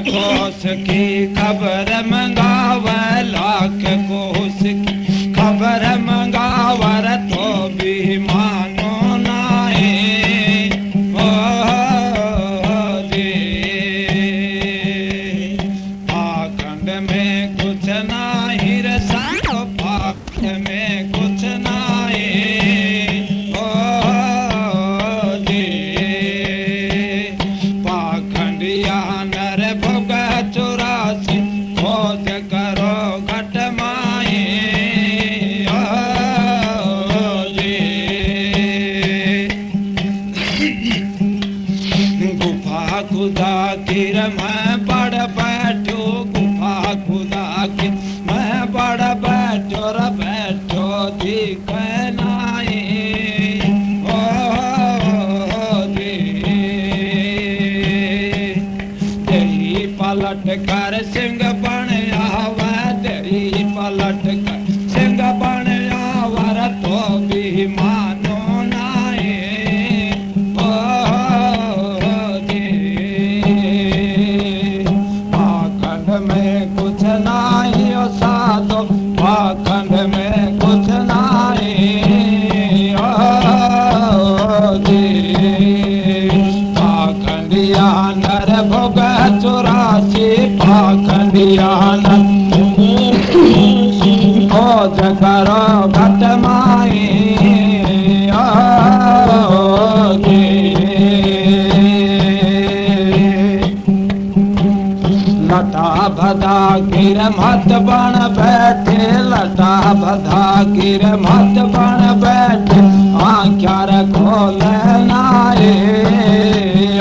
कोस की खबर मंगावे, लाख कोस की खबर मंगावर तो भी मानो नाए। ओ जी पाखंड में कुछ नाही रसा, पाखंड में कुछ नाए। ओ जी पाखंडिया नर भोग 84 खोज करो घट माए। ओ जी गुफा खुदा गिर मैं पड़ बैठो, गुफा खुदा गिर मैं पड़ बैठो रे बैठो दिख नाए। ओ जी तेरी पलट कर सिंह बन आवे, तेरी पलट कर सिंह बन आवर तो भी मानो नाए। ओ जी पाखंड में कुछ नाही ओ साधो, पाखंड में कुछ नाही। ओ जी पाखंडिया नर भोग 84 पाखंडिया नर खोज करो घट माए। ओ जी लटा भदा गिर मत बन बैठे, लटा भदा गिर मत बन बैठे आँख्या खोल नाए।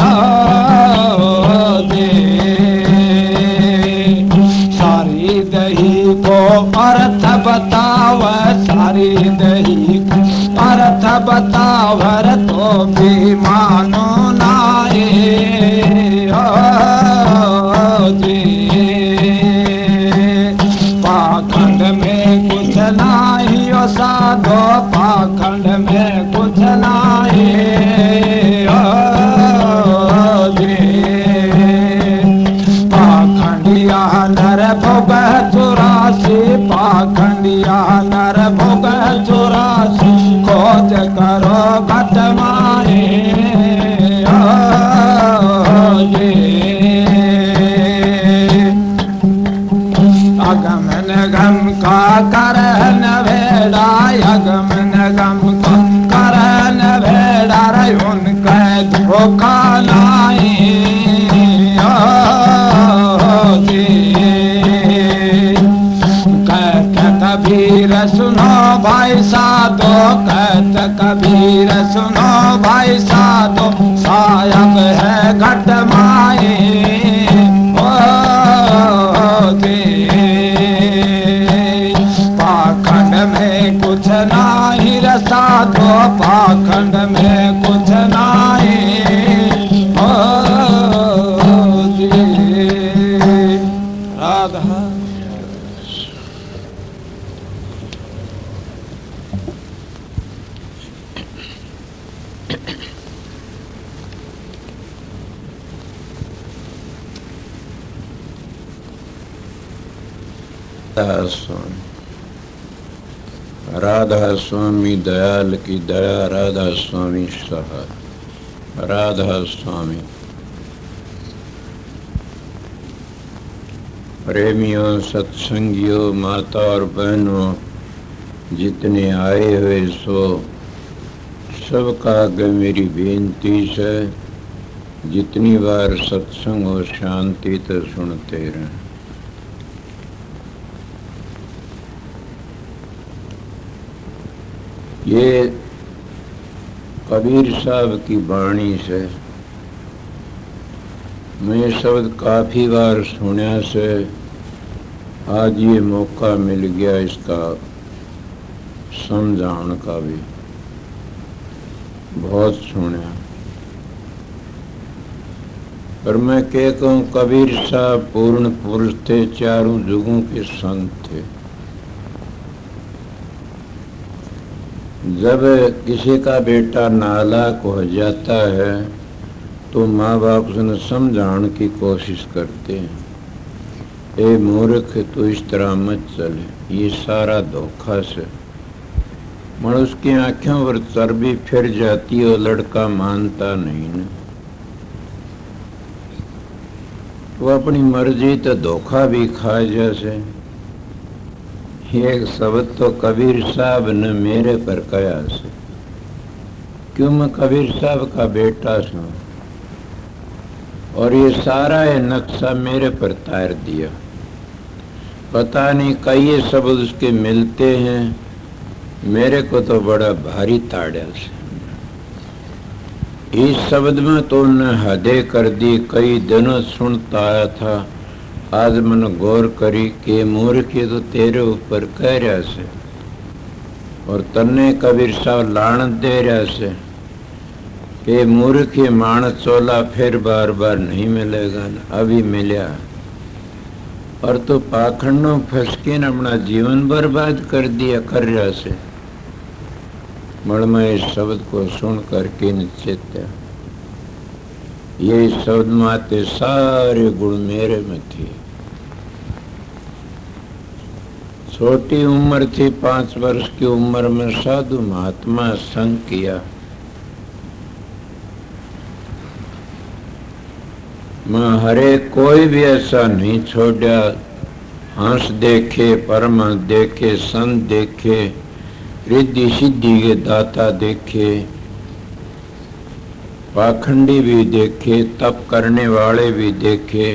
ओ जी सारी दही को अर्थ बताव, सारी दही को अर्थ बतावर तो भी मानो नाए। ओ जी पाखंड में कुछ नाही ओ साधो, पाखंड में कुछ नाही। ओ जी पाखंडिया नर भोग 84 पाखंडिया नर भोग 84 खोज करो घट माए। ओ जी अगम निगम का करन भेड़ा, अगम निगम का करन भेड़ा रे उनके धोखा नाई। ओ जी कहत कबीर सुनो भाई साधो, कहत कबीर सुनो भाई साधो सायब है घट माए। ओ जी पाखंड में कुछ नाही रे साधो, पाखंड में कुछ नाही। ओ जी राधा राधा स्वामी दयाल की दया, राधा स्वामी सहाय, राधा स्वामी। प्रेमियों, सत्संगियों, माता और बहनों जितने आए हुए सो सबका आगे मेरी बेनती है, जितनी बार सत्संग हो शांति तो सुनते रहें। ये कबीर साहब की वाणी से मैं शब्द काफी बार सुना से आज ये मौका मिल गया इसका समझाने का भी। बहुत सुना पर मैं क्या कहूँ, कबीर साहब पूर्ण पुरुष थे, चारों जुगों के संत थे। जब किसी का बेटा नालायक हो जाता है तो माँ बाप उन्हें समझाने की कोशिश करते हैं, ए मूर्ख तो इस तरह मत चले, ये सारा धोखा से। मगर उसकी आंखों पर चर्बी फिर जाती है और लड़का मानता नहीं न। वो अपनी मर्जी तो धोखा भी खाए। जैसे ये शब्द तो कबीर साहब ने मेरे पर कहा से, क्यों मैं कबीर साहब का बेटा हूं और ये सारा ये नक्शा मेरे पर तार दिया। पता नहीं कई शब्द उसके मिलते हैं, मेरे को तो बड़ा भारी ताड़ा से। इस शब्द में तो उन्हें हदे कर दी। कई दिनों सुनता आया था, आज मैंने गौर करी कि मूर्ख तो तेरे ऊपर कह रहा से और तन्ने कबीर साहब लानत दे रहा से। ये मूर्ख मानस चोला फिर बार बार नहीं मिलेगा न, अभी मिला और तो पाखंडों फंस के न अपना जीवन बर्बाद कर दिया कर रहा से। मणमय इस शब्द को सुन करके निश्चित ये शब्द माते सारे गुण मेरे में थे। छोटी उम्र थी, 5 वर्ष की उम्र में साधु महात्मा संग किया। मैं हरे कोई भी ऐसा नहीं छोड़ा। हंस देखे, परमहंस देखे, संत देखे, रिद्धि सिद्धि के दाता देखे, पाखंडी भी देखे, तप करने वाले भी देखे।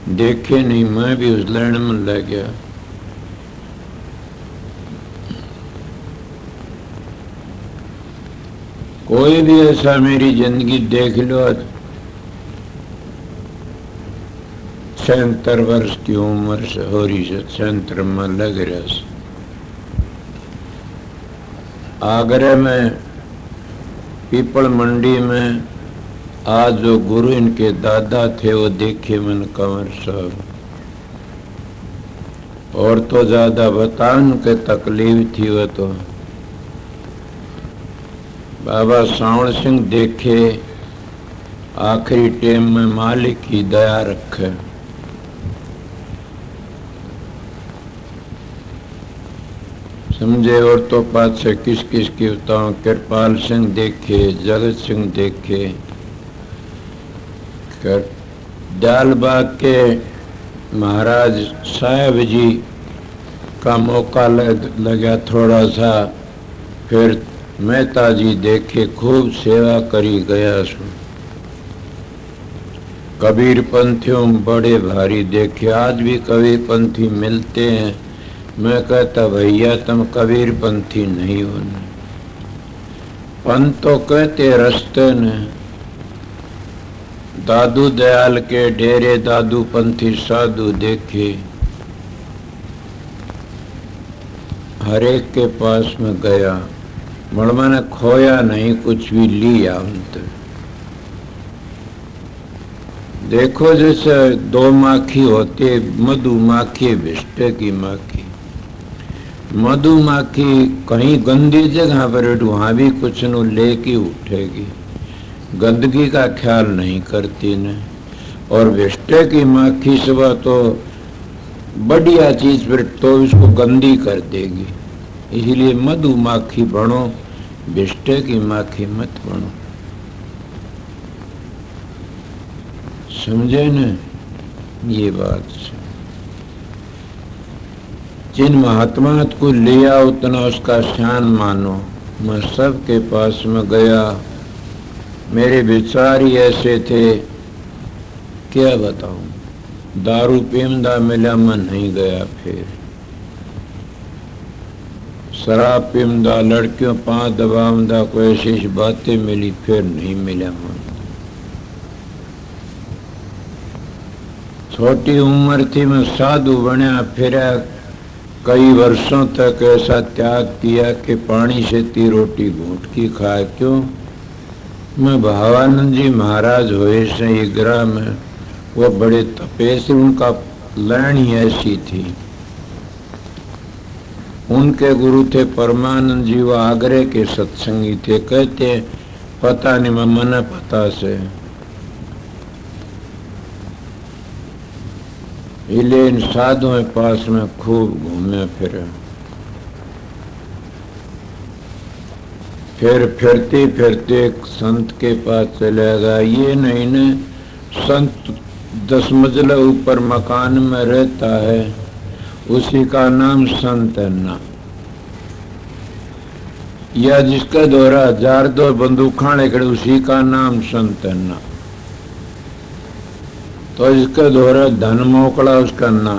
देखे नहीं, मैं भी उस लाइन में लग गया। कोई भी ऐसा मेरी जिंदगी देख लो। 76 वर्ष की उम्र से हो रही से 76 में लग रहा से। आगरा में पीपल मंडी में आज जो गुरु इनके दादा थे वो देखे मैंने कंवर साहब। और तो ज्यादा बता उनके तकलीफ थी। वो तो बाबा सावण सिंह देखे, आखिरी टाइम में मालिक की दया रखे। समझे। और तो पास से किस किस की बताऊं। कृपाल सिंह देखे, जगत सिंह देखे, दयालबाग के महाराज साहब जी का मौका लगा थोड़ा सा। फिर मेहता जी देखे, खूब सेवा करी गया सु। कबीर पंथियों बड़े भारी देखे। आज भी कबीर पंथी मिलते हैं। मैं कहता भैया तुम कबीर पंथी नहीं हो। पंथ तो कहते रास्ते ने। दादू दयाल के डेरे दादू पंथी साधु देखे, हरेक के पास में गया। मड़मा ने खोया नहीं, कुछ भी लिया उनसे। देखो जैसे 2 माखी होते, मधुमाखी विष्टे की माखी। मधुमाखी कहीं गंदी जगह पर वहां भी कुछ न लेके उठेगी, गंदगी का ख्याल नहीं करती न। और विष्टे की माखी सुबह तो बढ़िया चीज पर तो इसको गंदी कर देगी। इसलिए मधुमाखी बनो, विष्टे की माखी मत बनो। समझे न ये बात। जिन महात्मा को लिया उतना उसका शान मानो। मैं सबके पास में गया, मेरे विचार ही ऐसे थे, क्या बताऊं। दारू पीमदा मिला, मैं नहीं गया। फिर शराब पीमदा, लड़कियों पांव दबावदा, कोई ऐसी बातें मिली, फिर नहीं मिला। मन छोटी उम्र थी, मैं साधु बनया फिरा। कई वर्षों तक ऐसा त्याग किया कि पानी से 3 रोटी घूंट की खाए। क्यों? मैं भावानंद जी महाराज हुए से ये ग्राम में, वो बड़े तपेस्वी, उनका लाइन ही ऐसी थी। उनके गुरु थे परमानंद जी, वो आगरे के सत्संगी थे। कहते पता नहीं, मैं मना पता से हिले इन साधुओं के पास में खूब घूमे फिरे। फिर फिरते फिरते एक संत के पास चले गया। ये नहीं न संत 10 मंजिला ऊपर मकान में रहता है, उसी का नाम संत है ना। या जिसका द्वारा 1000 बंदूक खाने करे, उसी का नाम संत है ना। तो जिसका द्वारा धन मोकड़ा, उसका ना।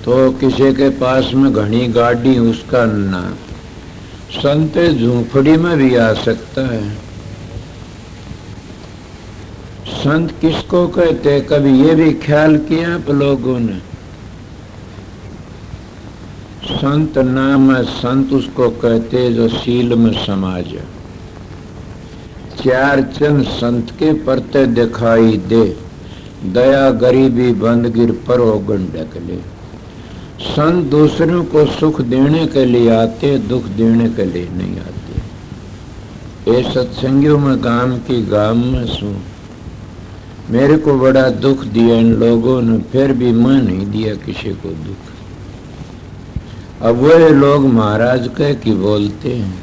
तो किसी के पास में घनी गाड़ी, उसका ना। संत झूंपड़ी में भी आ सकता है। संत किसको कहते, कभी ये भी ख्याल किया आप लोगों ने? संत नाम है, संत उसको कहते जो शील में समाज है। 4 चंद संत के परते दिखाई दे, दया गरीबी बंदगिर पर होगन ढकले। संत दूसरों को सुख देने के लिए आते, दुख देने के लिए नहीं आते। ये सत्संगियों में गांव की गांव में सू, मेरे को बड़ा दुख दिया इन लोगों ने, फिर भी मैं नहीं दिया किसी को दुख। अब वह लोग महाराज कह की बोलते हैं।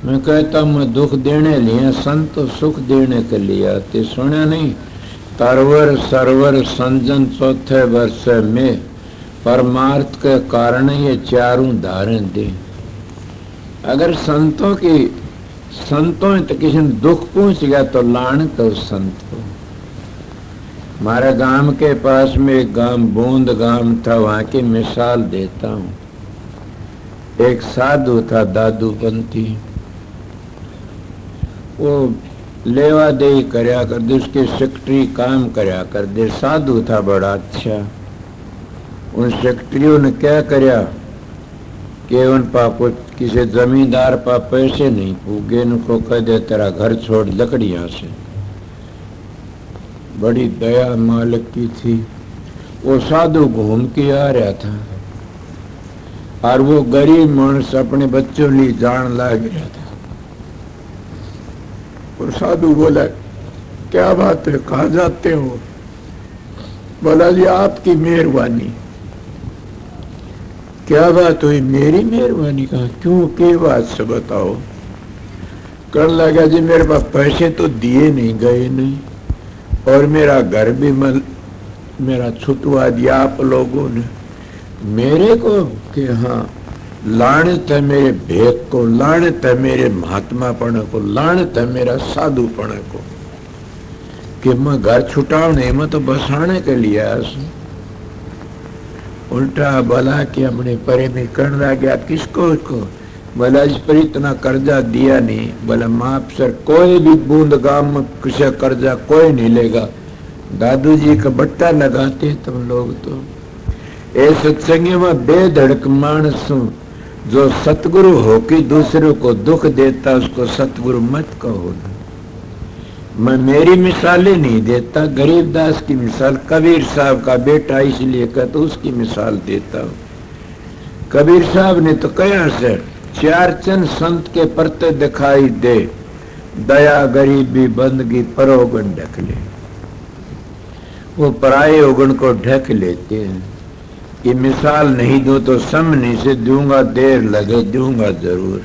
मैं कहता हूं मैं दुख देने लिए, संत तो सुख देने के लिए आते। सुना नहीं, तरवर सरवर संजन 4 वर्ष में परमार्थ के कारण ये 4 धारण दे। अगर संतों तो किसी ने दुख पहुंच गया तो लान तो संत को। हमारे गांव के पास में एक गांव बूंद गांव था, वहां की मिसाल देता हूं। एक साधु था दादूपंथी, वो लेवा दे करया कर दे, उसके सेक्रेटरी काम करया कर दे। साधु था बड़ा अच्छा। उन सेक्रेटरियों ने क्या करया कि उन पा कुछ किसी जमींदार पा पैसे नहीं पूगे, उनको कह दे तेरा घर छोड़ लकड़ियां से। बड़ी दया मालिक की थी। वो साधु घूम के आ रहा था और वो गरीब मानस अपने बच्चों लिए जान लाग रहा था। और साधु बोला, क्या बात है, कहाँ जाते हो? बोला जी आपकी मेहरबानी। क्या बात हुई? मेरी मेहरबानी? कहा क्यों, के बात से बताओ। कर लगा जी मेरे पास पैसे तो दिए नहीं गए नहीं, और मेरा घर भी मेरा छुटवा दिया आप लोगों ने मेरे को। कि हाँ, लानत है मेरे भेद को, लानत है मेरे महात्मापण को, लानत है मेरा साधुपण को कि मैं घर छुटाने में तो बसाने के लिए आया। उल्टा बोला कि अपने परे में करना गया किसको? उसको बोला इस पर इतना कर्जा दिया नहीं। बोला माफ सर, कोई भी बूंद गांव में किसी कर्जा कोई नहीं लेगा। दादू जी का बट्टा लगाते तुम लोग तो। ए सत्संगी में बेधड़क मानस जो सतगुरु हो कि दूसरों को दुख देता, उसको सतगुरु मत कहो। मैं मेरी मिसालें नहीं देता, गरीबदास की मिसाल, कबीर साहब का बेटा इसलिए कहता तो उसकी मिसाल देता हूं। कबीर साहब ने तो कहा से 4 चंद संत के परते दिखाई दे, दया गरीबी बंदगी परोगन ढक ले। वो पराये ओगन को ढक लेते हैं। ये मिसाल नहीं दूं तो सामने से दूंगा, देर लगे दूंगा जरूर।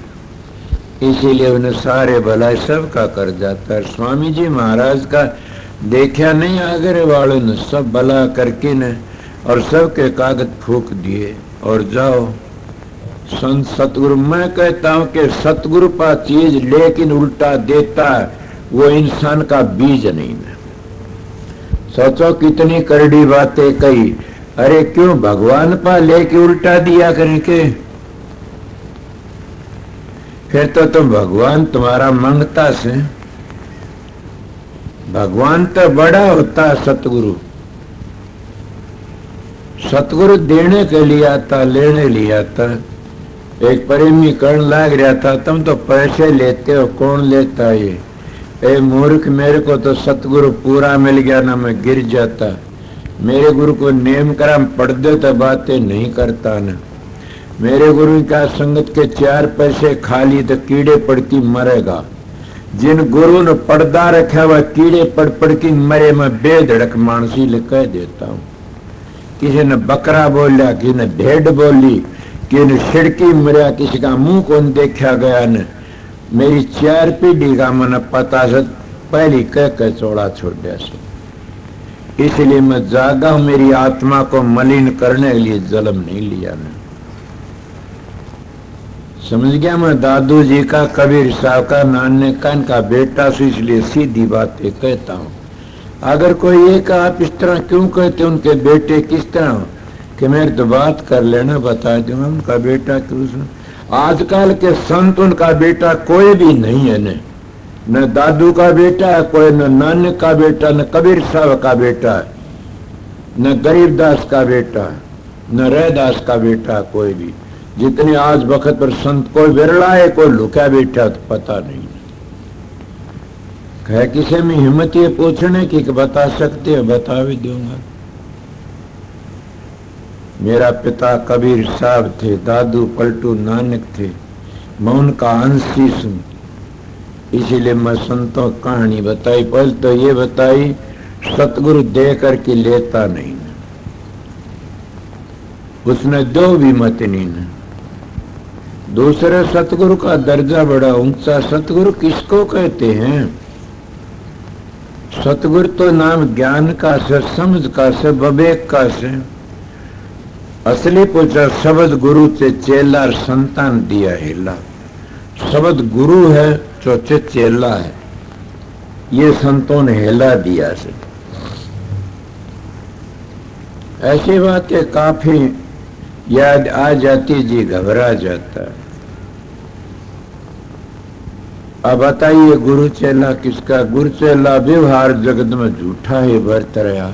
इसीलिए उन्हें सारे भलाई सबका कर जाता है। स्वामी जी महाराज का देखा नहीं आगरे वालों ने सब भला करके न, और सबके कागज फूक दिए और जाओ। संत सतगुरु, मैं कहता हूं कि सतगुरु पा चीज लेकिन उल्टा देता है, वो इंसान का बीज नहीं है। सोचो कितनी करड़ी बातें कही। अरे क्यों भगवान पा लेके उल्टा दिया करके? फिर तो तुम भगवान तुम्हारा मांगता से। भगवान तो बड़ा होता है सतगुरु। सतगुरु देने के लिए आता, लेने लिए आता। एक प्रेमी कर्ण लाग रहा था, तुम तो पैसे लेते हो, कौन लेता ये? ए मूर्ख, मेरे को तो सतगुरु पूरा मिल गया ना, मैं गिर जाता। मेरे गुरु को नेम करम पढ़ दे तो बातें नहीं करता ना। मेरे गुरु का संगत के 4 पैसे खा ली तो कीड़े पड़ती मरेगा। जिन गुरु ने पर्दा रखा हुआ कीड़े पड़ पड़ की मरे में बेधड़क मानसी ले कह देता हूं। किसी ने बकरा बोलिया, किसी ने भेड़ बोली, किसी ने छिड़की मरिया, किसी का मुंह कौन देखा गया ने। मेरी 4 पीढ़ी का मन पता से पहली कह चौड़ा छोड़ दिया से। इसलिए मैं जागा हूं, मेरी आत्मा को मलिन करने के लिए जन्म नहीं लिया मैं। समझ गया मैं दादू जी का, कबीर साहब का, नानक का, इनका बेटा से, इसलिए सीधी बातें कहता हूं। अगर कोई एक आप इस तरह क्यों कहते उनके बेटे किस तरह, कि मेरे तो बात कर लेना, बता दूंगा उनका बेटा क्यों। आजकल के संत उनका बेटा कोई भी नहीं है, न दादू का बेटा है कोई, न नानक का बेटा, न कबीर साहब का बेटा है, न गरीबदास का है, न रैदास का बेटा, कोई भी। जितने आज वक्त पर संत कोई विरला है, कोई लुका बेटा तो पता नहीं है। किसी में हिम्मत ये पूछने की कि बता सकते हो, बता भी दूंगा। मेरा पिता कबीर साहब थे, दादू पलटू नानक थे, मैं उनका अंशी हूं। इसीलिए मैं संतों कहानी बताई। पहले तो ये बताई सतगुरु दे करके लेता नहीं, उसने दो भी मत नहीं। दूसरे सतगुरु का दर्जा बड़ा ऊंचा। सतगुरु किसको कहते हैं? सतगुरु तो नाम ज्ञान का से, समझ का से, विवेक का से। असली पूछा शब्द गुरु से चेला संतान दिया हेला। शब्द गुरु है, चौथे चेला है, ये संतों ने हेला दिया से। ऐसी बातें काफी याद आ जाती जी, घबरा जाता है। अब बताइए गुरु चेला किसका? गुरु चेला व्यवहार जगत में झूठा ही बरत रहा।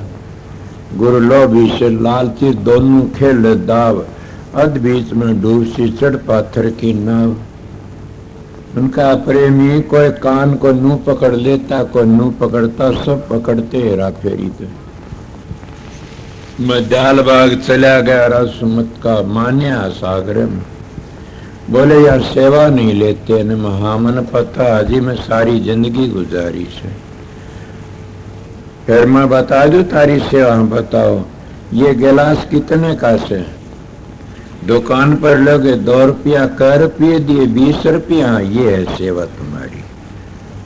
गुरु लोभी से लालची दोनों खेल दाव, अध बीच में डूबसी चढ़ पाथर की नाव। उनका प्रेमी कोई कान को नू पकड़ लेता, कोई नू पकड़ता, सब पकड़ते हेरा फेरी थे। मैं दयालबाग चला गया, रसुमत का मान्या सागर में। बोले यार सेवा नहीं लेते न। हाँ मन पता, अजी मैं सारी जिंदगी गुजारी से। फिर मैं बता दू तारी सेवा, बताओ ये गिलास कितने का से? दुकान पर लोगे 2 रुपया, कै रुपये दिए? 20 रुपया। ये है सेवा तुम्हारी।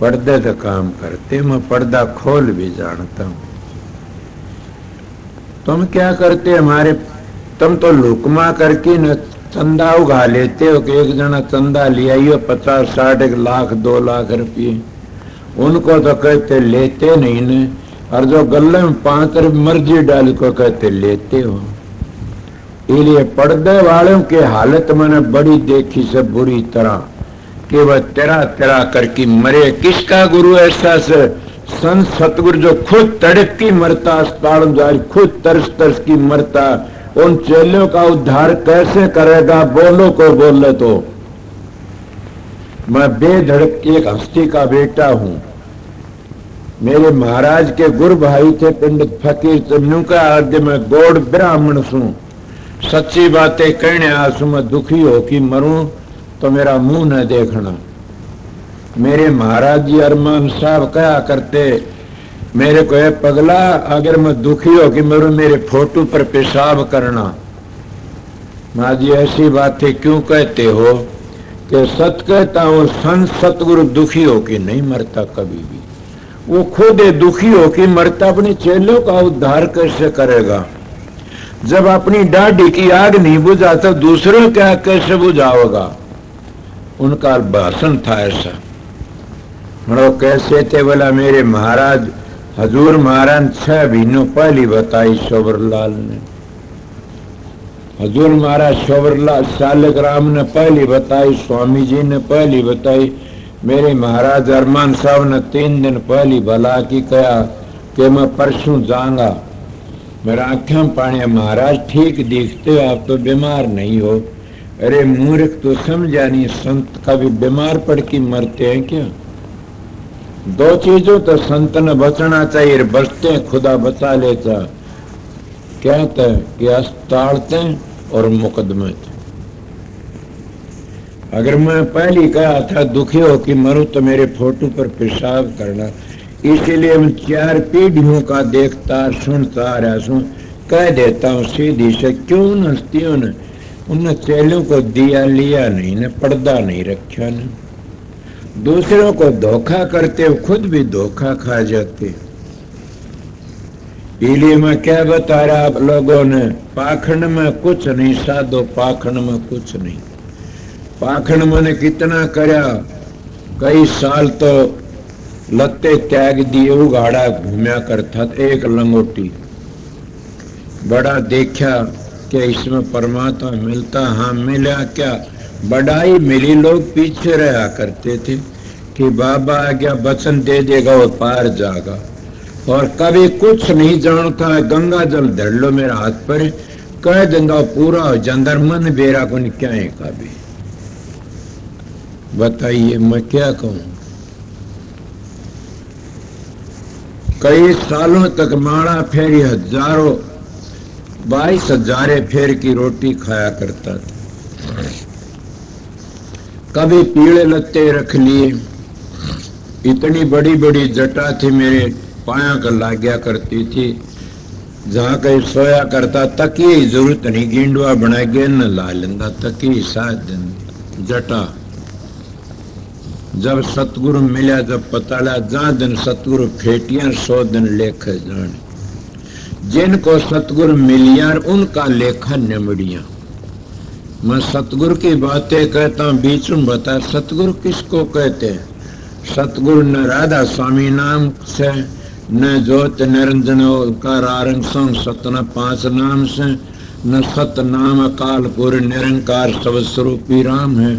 पर्दे तो काम करते, मैं पर्दा खोल भी जानता हूं। तुम क्या करते हमारे? तुम तो लुकमा करके न चंदा उगा लेते हो कि एक जना चंदा ले आइयो 50, 60, 1 लाख, 2 लाख रुपये। उनको तो कहते लेते नहीं ने। और जो गले में 5 रुपये मर्जी डाल को कहते लेते हो। इसलिए पर्दे वालों की हालत मैंने बड़ी देखी से बुरी तरह, कि वह तेरा तेरा करके मरे। किसका गुरु ऐसा से? संत सतगुरु जो खुद तड़प की मरता, अस्पताल में जारी खुद तरस तरस की मरता। उन चेलों का उद्धार कैसे करेगा? बोलो को बोले तो। मैं बेधड़क की एक हस्ती का बेटा हूं। मेरे महाराज के गुरु भाई थे पंडित फकीर चन्नू का आद्य में गौड़ ब्राह्मण सू। सच्ची बातें कहने आंसू में दुखी हो कि मरूं तो मेरा मुंह न देखना। मेरे महाराज जी अरमान साहब कहा करते मेरे को, ये पगला अगर मैं दुखी हो कि मरूं मेरे फोटो पर पेशाब करना। माँ जी ऐसी बातें क्यों कहते हो? कि सत कहता हूं, संत सतगुरु दुखी हो कि नहीं मरता कभी भी। वो खुद दुखी हो कि मरता। अपने चेलों का उद्धार कैसे करेगा? जब अपनी दाढ़ी की आग नहीं बुझा तो दूसरों का कैसे बुझाओगा? उनका भाषण था ऐसा। वो कैसे थे? बोला मेरे महाराज हजूर महाराज 6 महीनों पहली बताई शोभरलाल ने। हजूर महाराज शोभरलाल शालिग्राम ने पहली बताई, स्वामी जी ने पहली बताई, मेरे महाराज अरमान साहब ने 3 दिन पहली भला की कहा कि मैं परसों जाऊंगा। मेरा आंखें पानी, महाराज ठीक दिखते हो, आप तो बीमार नहीं हो। अरे मूर्ख, तो समझा नहीं, संत कभी बीमार पड़ के मरते हैं क्या? 2 चीजों तो संत ने बचना चाहिए, बचते खुदा बचा लेता। कहते कि अस्पताल थे और मुकदमे थे। अगर मैं पहले कहा था दुखी हो कि मरूं तो मेरे फोटो पर पेशाब करना, इसीलिए मैं 4 पीढ़ियों का देखता सुनता रहा हूं। कह देता हूं सीधी से, क्यों हस्तियों ने उन चेलों को दिया लिया नहीं ने, पर्दा नहीं रखा ने, दूसरों को धोखा करते हो खुद भी धोखा खा जाते। इसलिए मैं क्या बता रहा आप लोगों ने, पाखंड में कुछ नहीं साधो, पाखंड में कुछ नहीं। पाखंड मैंने कितना करया, कई साल तो लत्ते त्याग दिए, उगाड़ा घूमया करता था, एक लंगोटी बड़ा देखा कि इसमें परमात्मा मिलता। हाँ मिला क्या, बड़ाई मिली, लोग पीछे रहा करते थे कि बाबा आ गया वचन दे देगा वो पार जागा, और कभी कुछ नहीं जानता है, गंगा जल धर लो मेरा हाथ पर, कह देंगे पूरा हो जंदर मन बेरा को क्या है कभी। बताइए मैं क्या कहूं। कई सालों तक माड़ा फेरी, हजारों 22,000 फेर की रोटी खाया करता था। कभी पीले लत्ते रख लिए, इतनी बड़ी बड़ी जटा थी मेरे पाया कर लाग्या करती थी, जहां कहीं सोया करता तकी जरूरत नहीं, गिंडवा बना के न ला लेंदा तकी 7 दिन जटा। जब सतगुरु मिला जब पता लगा, जहां दिन सतगुरु फेटियां 100 दिन लेख जाने। जिनको सतगुरु मिलिया उनका लेखा निमड़िया। मैं सतगुरु की बातें कहता हूं, बीच में बता सतगुरु किसको कहते हैं। सतगुरु न राधा स्वामी नाम से, न ज्योत निरंजन का रारंग संग सतना 5 नाम से, न सत नाम अकाल पुर निरंकार सब स्वरूपी राम है।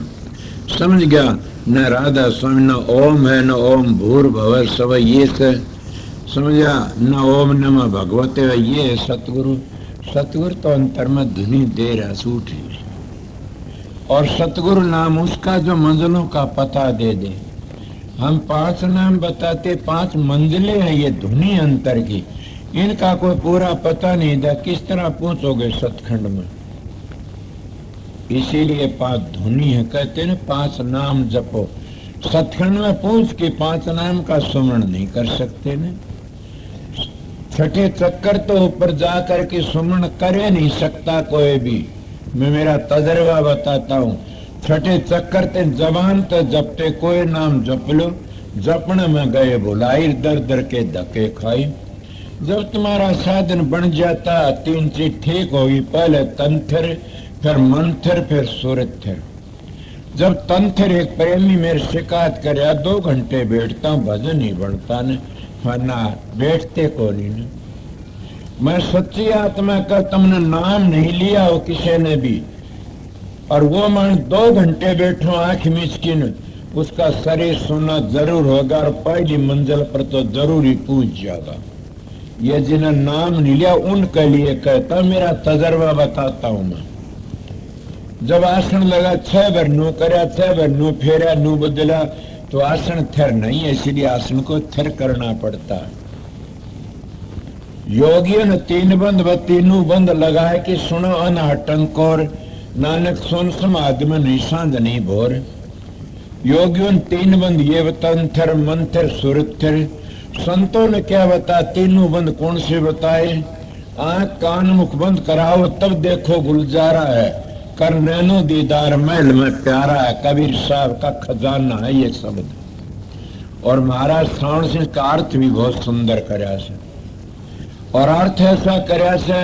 समझ गया, न राधा स्वामी, न ओम है, न ओम भूर भव सब ये से समझा, न ओम नमः भगवते ये है सतगुरु। सतगुरु तो अंतर में धुनी दे रहा सूठ, और सतगुरु नाम उसका जो मंजिलों का पता दे दे। हम 5 नाम बताते, 5 मंजिलें हैं ये धुनी अंतर की, इनका कोई पूरा पता नहीं था, किस तरह पहुंचोगे सतखंड में। इसीलिए 5 धुनी है, कहते हैं 5 नाम जपो। सतखंड में पहुंच के 5 नाम का सुमरण नहीं कर सकते न। 6ठे चक्कर तो ऊपर जाकर के सुमरण करे नहीं सकता कोई भी। मैं मेरा तजर्बा बताता हूँ, 6ठे चक्कर ते जबान तो जपते, कोई नाम जप लो, जपने में गए बुलाई, दर दर के धक्के खाई। जब तुम्हारा साधन बन जाता, 3 चीज ठीक होगी, पहले तंत्र, फिर मंत्र, फिर सुरथ। जब तंत्र एक प्रेमी मेरे शिकायत करे, 2 घंटे बैठता हूँ भजन ही बनता न, वरना बैठते को नहीं। मैं सच्ची आत्मा का तुमने नाम नहीं लिया हो किसी ने भी, और वो मन 2 घंटे बैठो आंख मिचकिन, उसका शरीर सुना जरूर होगा, और पहली मंजिल पर तो जरूर ही पूछ जाएगा। ये जिन्हें नाम नहीं लिया उनके लिए कहता, मेरा तजर्बा बताता हूं मैं। जब आसन लगा 6 बार नू करया, 6 बार नू फेरा, नू बदला, तो आसन थिर नहीं है, इसलिए आसन को थिर करना पड़ता। योगियों ने 3 बंद व 3 बंद लगाए कि सुनो अनहटंकोर, नानक सुन समाधि में नहीं सांझ नहीं भोर। योगियों ने 3 बंद ये तंत्र मंत्र सुरथर। संतों ने क्या बता, 3 बंद कौन से बताए। आंख कान मुख बंद कराओ तब देखो गुलजारा है, कर नैनो दीदार महल में प्यारा है। कबीर साहब का खजाना है ये शब्द। और महाराज श्रावण सिंह का अर्थ भी बहुत सुंदर करया से, और अर्थ ऐसा करया से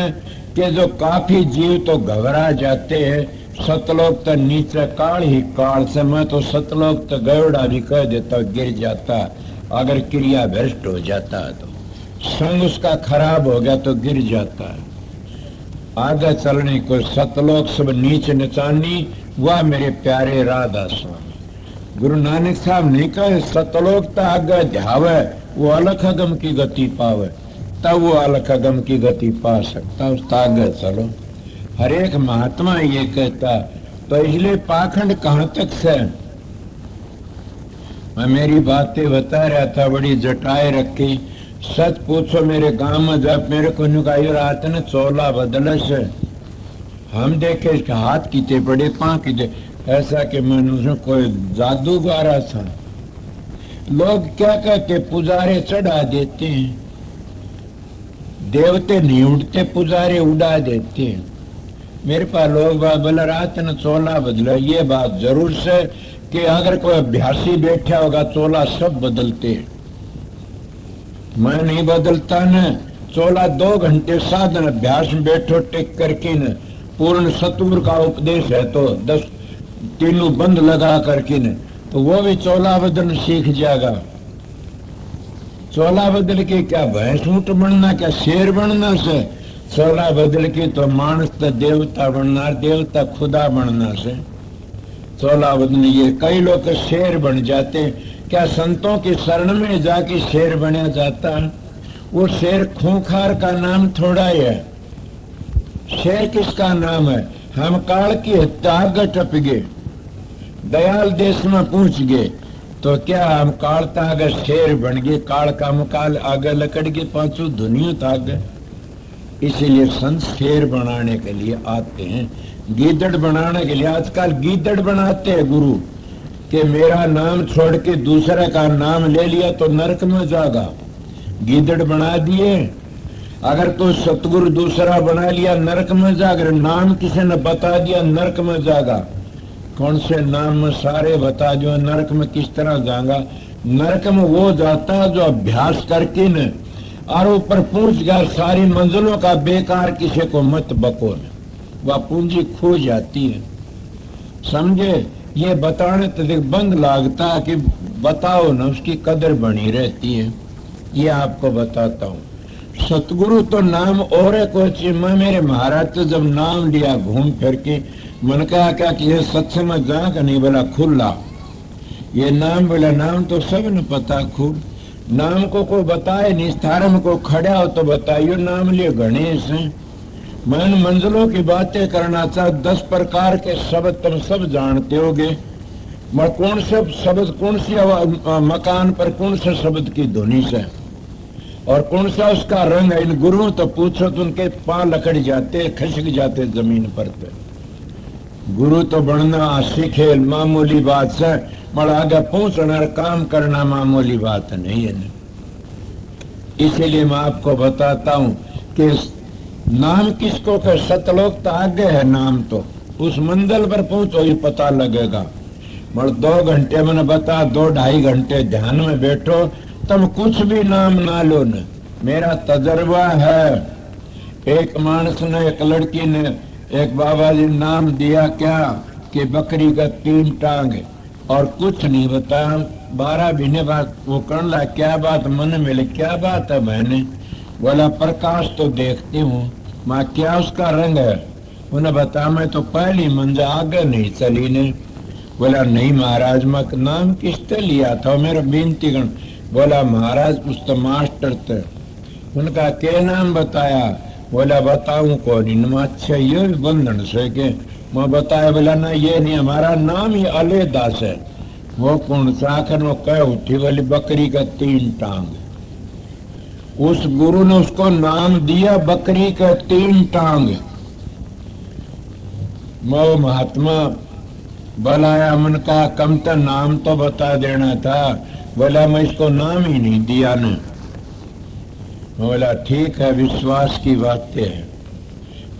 कि जो काफी जीव तो घबरा जाते हैं, सतलोक तो नीचे काल ही काल से। मैं तो सतलोक तो गयोड़ा भी कह देता, गिर जाता, अगर क्रिया भ्रष्ट हो जाता तो, संग उसका खराब हो गया तो गिर जाता है। आगे चलने को सतलोक सब नीचे नचानी, वह मेरे प्यारे राधा स्वामी। गुरु नानक साहब नहीं कहे सतलोक तो आगे ध्यावे, वो अलख अगम की गति पावे, तब वो अलख अगम की गति पा सकता, उस आगे चलो। हर एक महात्मा ये कहता, तो इसलिए पाखंड कहां तक से। मैं मेरी बातें बता रहा था, बड़ी जटाए रखी। सच पूछो मेरे गांव में जब मेरे को नुकाई रात ने 14 बदल से, हम देखे इसके हाथ किते पड़े, पांव किते, ऐसा कि मनुष्य कोई जादूगारा था। लोग क्या कहते पुजारे चढ़ा देते हैं, देवते नहीं उठते, पुजारे उड़ा देते हैं। मेरे पास लोग बात बोला रात न चोला बदला, ये बात जरूर से कि अगर कोई अभ्यासी बैठा होगा चोला सब बदलते हैं। मैं नहीं बदलता न चोला, 2 घंटे साधन अभ्यास में बैठो टेक करके न, पूर्ण सतगुरु का उपदेश है तो 10 तीनों बंद लगा करके न, तो वो भी चोला बदल सीख जाएगा। चोला बदल के क्या भैंस ऊंट बनना, क्या शेर बनना से? चोला बदल के तो मानस तो देवता बनना, देवता खुदा बनना से चोला बदल। ये कई लोग शेर बन जाते, क्या संतों की शरण में जाके शेर बना जाता? वो शेर खूंखार का नाम थोड़ा है। शेर किसका नाम है? हम काल की हत्या आगे टप गए, दयाल देश में पहुंच गए, तो क्या हम काल तागे शेर बन गए? काल का मुकाल आगे लकड़ के पांचों दुनिया तागे। इसीलिए संत शेर बनाने के लिए आते हैं, गीदड़ बनाने के लिए। आजकल गीदड़ बनाते हैं गुरु कि मेरा नाम छोड़ के दूसरे का नाम ले लिया तो नरक में जाएगा, गीदड़ बना दिए। अगर तो सतगुरु दूसरा बना लिया नरक में जाएगा, नाम किसी ने बता दिया नरक में जाएगा। कौन से नाम में सारे बता दो, नरक में किस तरह जाएगा? नरक में वो जाता जो अभ्यास करके न और ऊपर पहुंच गया, सारी मंजिलों का बेकार किसी को मत बको न, वह पूंजी खो जाती है। समझे? ये बताने तो देख बंद लागता है कि बताओ न, उसकी कदर बनी रहती है। ये आपको बताता हूँ। सतगुरु तो नाम और है कुछ। मैं मेरे महाराज तो जब नाम लिया घूम फिर के, मन कहा क्या कि ये सत्संग में जा का नहीं, बोला खुला ये नाम, बोला नाम तो सब न पता खूब, नाम को कोई बताए नहीं। स्थारम को खड़ा हो तो बताइयो नाम लिए गणेश है। मन मंजिलों की बातें करना चाह, 10 प्रकार के शब्द तुम सब जानते होगे, मगर कौन से शब्द कौन सी मकान पर कौन से शब्द की ध्वनि से और कौन सा उसका रंग है? इन गुरुओं तो पूछो तो उनके पांव लकड़ जाते, खिसक जाते जमीन पर। गुरु तो बनना सीखे मामूली बात से, मगर आगे पहुंचना काम करना मामूली बात नहीं है। इसीलिए मैं आपको बताता हूं कि नाम किसको कहे? सतलोक तो आगे है नाम, तो उस मंजिल पर पहुंचो ये पता लगेगा। मगर 2 घंटे मैंने बता, 2-2.5 घंटे ध्यान में बैठो, तुम कुछ भी नाम ना लो न। मेरा तजर्बा है, एक मानस ने, एक लड़की ने, एक बाबा जी नाम दिया क्या कि बकरी का 3 टांग और कुछ नहीं बताया। 12 महीने बाद वो करने लगा, क्या बात मन में ले, क्या बात है मैंने? बोला प्रकाश तो देखती हूँ। माँ क्या उसका रंग है? उन्हें बता, मैं तो पहली मंजिल आगे नहीं चली ने। बोला नहीं महाराज, मैं नाम किसने लिया था? मेरा बिनती गण। बोला महाराज उस तो मास्टर थे। उनका क्या नाम बताया? बोला बताऊं कौन? अच्छा ये बंधन से के मैं बताया। बोला ना ये नहीं, हमारा नाम ही अलेदास है। वो कौन सा? आखिर वो कह उठी, बोली बकरी का 3 टांग। उस गुरु ने उसको नाम दिया बकरी का 3 टांग। वो महात्मा बुलाया, मन का कम तो नाम तो बता देना था। बोला मैं इसको नाम ही नहीं दिया न। बोला ठीक है, विश्वास की बातें है।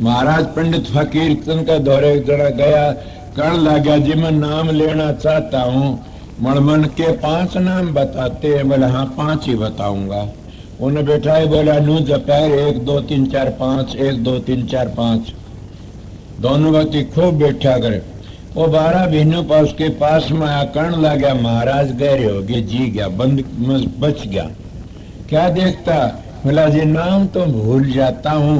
महाराज पंडित फकीर का दौरे जरा गया, कर लगा जी मैं नाम लेना चाहता हूँ, मन के 5 नाम बताते हैं। बोला हाँ 5 ही बताऊंगा। उन्हें बैठाए, बोला नू जपैर 1 2 3 4 5, 1 2 3 4 5, दोनों व्यक्ति खूब बैठा करे। वो 12 महीनों पर उसके पास में आया, कर्ण लगा महाराज गहरे हो गए, जी गया, बंद बच गया। क्या देखता? बोला जी नाम तो भूल जाता हूँ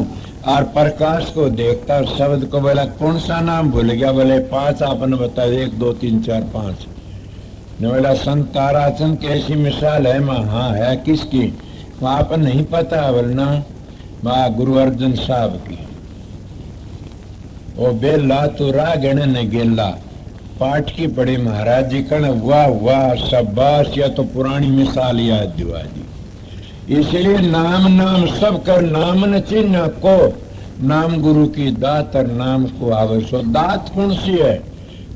और प्रकाश को देखता शब्द को। बोला कौन सा नाम भूल गया? बोले 5 आपने बताया, 1 2 3 4 5। बोला संत ताराचंद की ऐसी मिसाल है? माँ हाँ है। किसकी? आप नहीं पता? बोलना माँ गुरु अर्जन साहब की। वो बेला तो रागण ने गेला पाठ की पड़े महाराज जी कण, वाह वाह शाबाश, या तो पुरानी मिसाल याद दिवा दी। इसलिए नाम नाम सब कर, नाम न चिन्ह को, नाम गुरु की दात और नाम को आवश्यक। दात कौन सी है?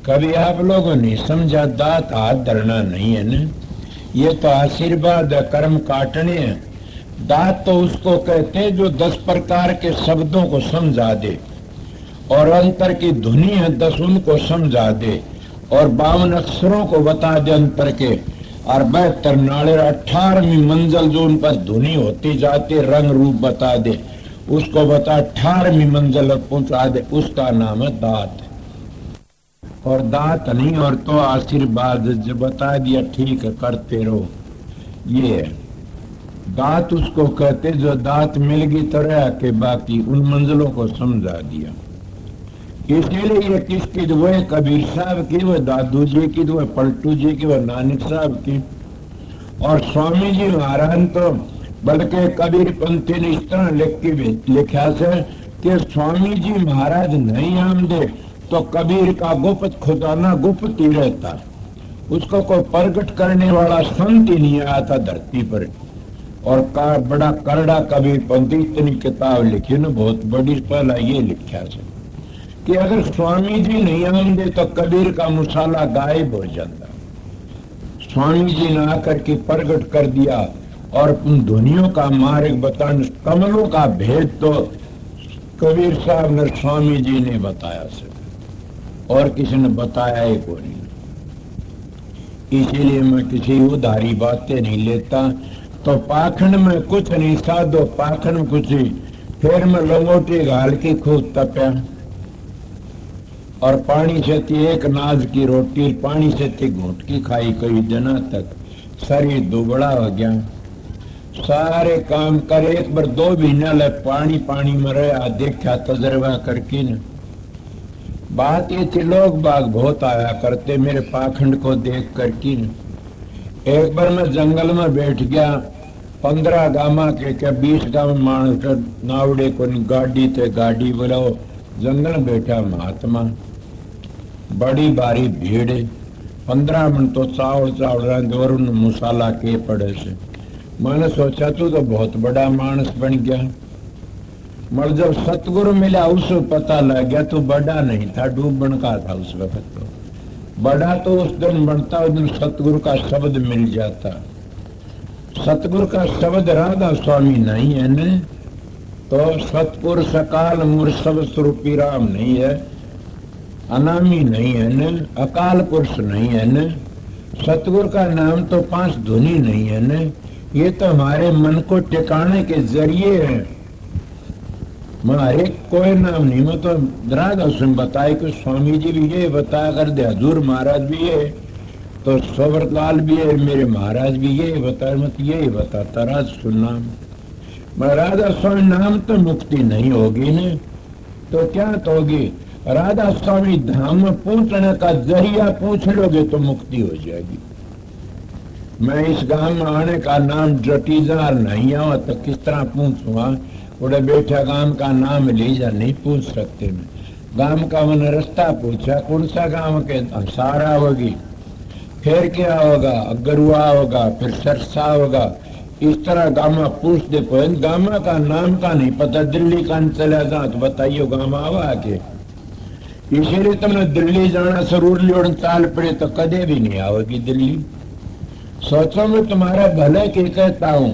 कभी आप लोगों ने समझा दात हाथ धरना नहीं है ना, ये तो आशीर्वाद है, कर्म काटने हैं। दात तो उसको कहते हैं जो 10 प्रकार के शब्दों को समझा दे और अंतर की धुनी है 10 उनको समझा दे और 52 अक्षरों को बता दे अंतर के, और 72 नाले 18वीं मंजिल जो उन पर धुनी होती जाती रंग रूप बता दे, उसको बता 18वीं मंजिल पहुंचा दे, उसका नाम है दात। और दात नहीं और तो आशीर्वाद जो बता दिया ठीक है करते रहो, ये है दात। उसको कहते जो दात मिल गई तो रह के बाकी उन मंजिलों को समझा दिया। इसीलिए ये किसकी वो कबीर साहब की, वो दादू जी की, वो पलटू जी की, वो नानक साहब की। और स्वामी जी महाराज तो बल्कि कबीर पंथी ने इस तरह लिखा से कि स्वामी जी महाराज नहीं आमदे तो कबीर का गुप्त खुदाना गुप्त ही रहता, उसको कोई प्रकट करने वाला संत ही नहीं आया था धरती पर। और बड़ा करड़ा कबीर पंथी इतनी किताब लिखी ना, बहुत बड़ी, पहला ये लिखा है कि अगर स्वामी जी नहीं आमदे तो कबीर का मुसाला गायब हो जाता। स्वामी जी ने आकर के प्रकट कर दिया और उन ध्वनियों का मार्ग बताने, कमलों का भेद तो कबीर साहब ने स्वामी जी ने बताया से, और किसी ने बताया ही को नहीं। इसीलिए मैं किसी उधारी बातें नहीं लेता। तो पाखंड में कुछ नहीं साधो, पाखंड में कुछ ही, फिर मैं लंगोटी घाल के खूब तपया और पानी से थी एक नाज की रोटी, पानी से थी घूट की खाई कई दिनों तक, शरीर दुबड़ा हो गया। सारे काम करे, एक बार 2 महीना ले पानी में रहा, देखा तजर्बा करके न। बात ये थी लोग बाग बहुत आया करते मेरे पाखंड को देख करके न। एक बार मैं जंगल में बैठ गया, 15 गामा के क्या 20 गांव मानस नावड़े को गाड़ी थे, गाड़ी बुलाओ, जंगल में बैठा महात्मा, बड़ी भारी भीड़, 15 मिनट तो चावल और मसाला के पड़े से। मैंने सोचा तू तो बहुत बड़ा मानस बन गया, मगर जब सतगुरु मिला उसको पता लग गया तू बड़ा नहीं था, डूबन का था उस वक्त। तो बड़ा तो उस दिन बनता, उस दिन सतगुरु का शब्द मिल जाता। सतगुरु का शब्द राधा स्वामी नहीं है न, तो सतपुर सकाल मूर सब स्वरूपी राम नहीं है, अनामी नहीं है न, अकाल पुरुष नहीं है न, सतगुरु का नाम तो 5 धुनी नहीं है न। ये तो हमारे मन को टिकाने के जरिए है, हमारे कोई नाम नहीं। मैं तो राधा उसमें बताए कि स्वामी जी भी ये बताया कर दे, हजूर महाराज भी ये, तो सोवरलाल भी है, मेरे महाराज भी ये बताया, मत यही बताता राज सुनना। मैं राधा स्वामी नाम तो मुक्ति नहीं होगी न, तो क्या तो होगी? राधा स्वामी धाम में पहुंचने का जरिया पूछ लोगे तो मुक्ति हो जाएगी। मैं इस गांव में आने का नाम जटीजार नहीं आवा तो किस तरह पूछूंगा? उड़े बैठा गांव का नाम लीजा नहीं पूछ सकते। मैं गांव का मैंने रास्ता पूछा, कौन सा गांव के? सारा होगी, फिर क्या होगा? अगरुआ होगा, फिर सरसा होगा, इस तरह गामा पूछ दे। गामा का नाम का नहीं पता, दिल्ली का चला जा तो बताइयो गामा आवा के। इसीलिए तुमने दिल्ली जाना जरूर लियोड़ चाल पड़े तो कदे भी नहीं आओगी दिल्ली। सोचो मैं तुम्हारा भले के कहता हूं,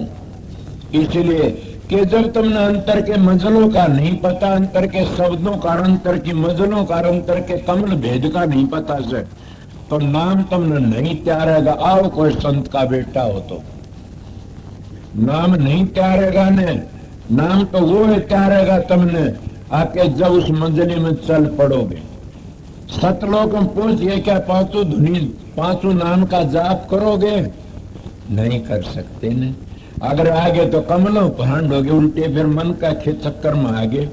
इसलिए कि जब तुमने अंतर के मजलों का नहीं पता, अंतर के शब्दों का, अंतर की मजलों का, अंतर के कमल भेद का नहीं पता से, तो नाम तुमने नहीं त्यारेगा। आओ कोई संत का बेटा हो तो नाम नहीं त्यारेगा ने, नाम तो वो है त्यारेगा तुमने आके जब उस मंजिली में चल पड़ोगे। सतलोक में पूछिए क्या 5 धुनी 5 नाम का जाप करोगे? नहीं कर सकते ने। अगर आगे तो कमलों पहाड़ोगे उल्टे, फिर मन का चक्कर में आगे।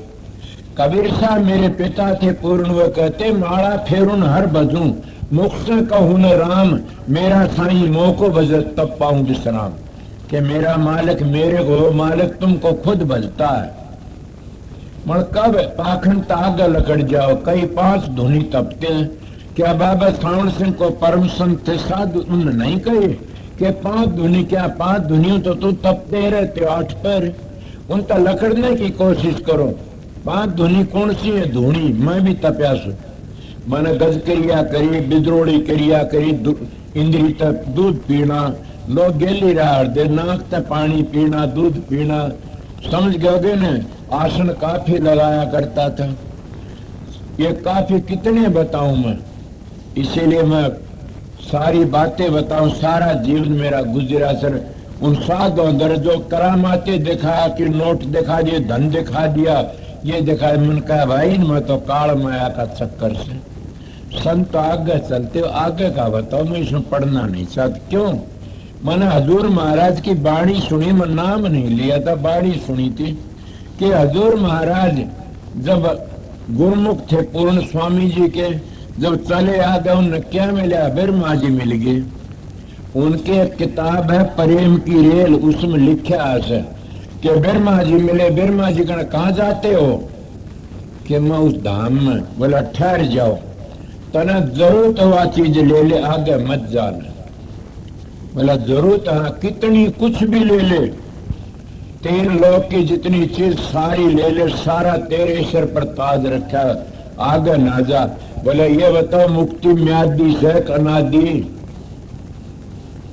कबीर साहब मेरे पिता थे पूर्ण, वो कहते माला फेरुन हर बजूं, मुख से कहूं न राम, मेरा साईं मोह को बजत तब पाऊं विश्राम। कि मेरा मालिक मेरे को, मालिक तुमको खुद बजता है। मगर कब पाखंड आगे लकड़ जाओ, कई 5 धुनी तपते हैं। क्या बाबा श्रावण सिंह को परम संत थे साधु, उन्होंने नहीं कहे कि 5 धुनी? क्या 5 धुनियों तो तुम तपते रहते हो 8 पर, उन तक लकड़ने की कोशिश करो। 5 धुनी कौन सी है? धुनी मैं भी तप्यासु, मैंने गज क्रिया करी, बिद्रोड़ी क्रिया करी, इंद्री तक दूध पीना, लोग गेली रहा दे नाक तक पानी पीना, दूध पीना, समझ गए न। आसन काफी लगाया करता था। ये काफी कितने बताऊं मैं, इसीलिए मैं सारी बातें बताऊं। सारा जीवन मेरा गुजरा सर उन साधों दर्जों करामाते दिखाया कि नोट दिखा दिए, धन दिखा दिया, ये दिखाया। मन कहा भाई मैं तो काल माया का चक्कर से संत आगे चलते हो, आगे का बताओ, मैं इसमें पढ़ना नहीं चाहता। क्यों? मैंने हजूर महाराज की बाणी सुनी, मैं नाम नहीं लिया था, बाणी सुनी थी कि हजूर महाराज जब गुरुमुख थे पूर्ण स्वामी जी के, जब चले आ गए उन्हें क्या मिला? बिरमा जी मिल गए। उनके एक किताब है प्रेम की रेल, उसमें लिखा है कि बिरमा जी मिले। बिरमा जी कहना कहाँ जाते हो? कि मैं उस धाम में। बोला ठहर जाओ, तना जरूरत हुआ चीज ले ले, आगे मत जाना। बोला जरूरत हाँ कितनी, कुछ भी ले ले, 3 लोग की जितनी चीज सारी ले ले, सारा तेरे सिर पर ताज रखा, आगे ना जा। बोले ये बताओ मुक्ति म्यादी से अनादि?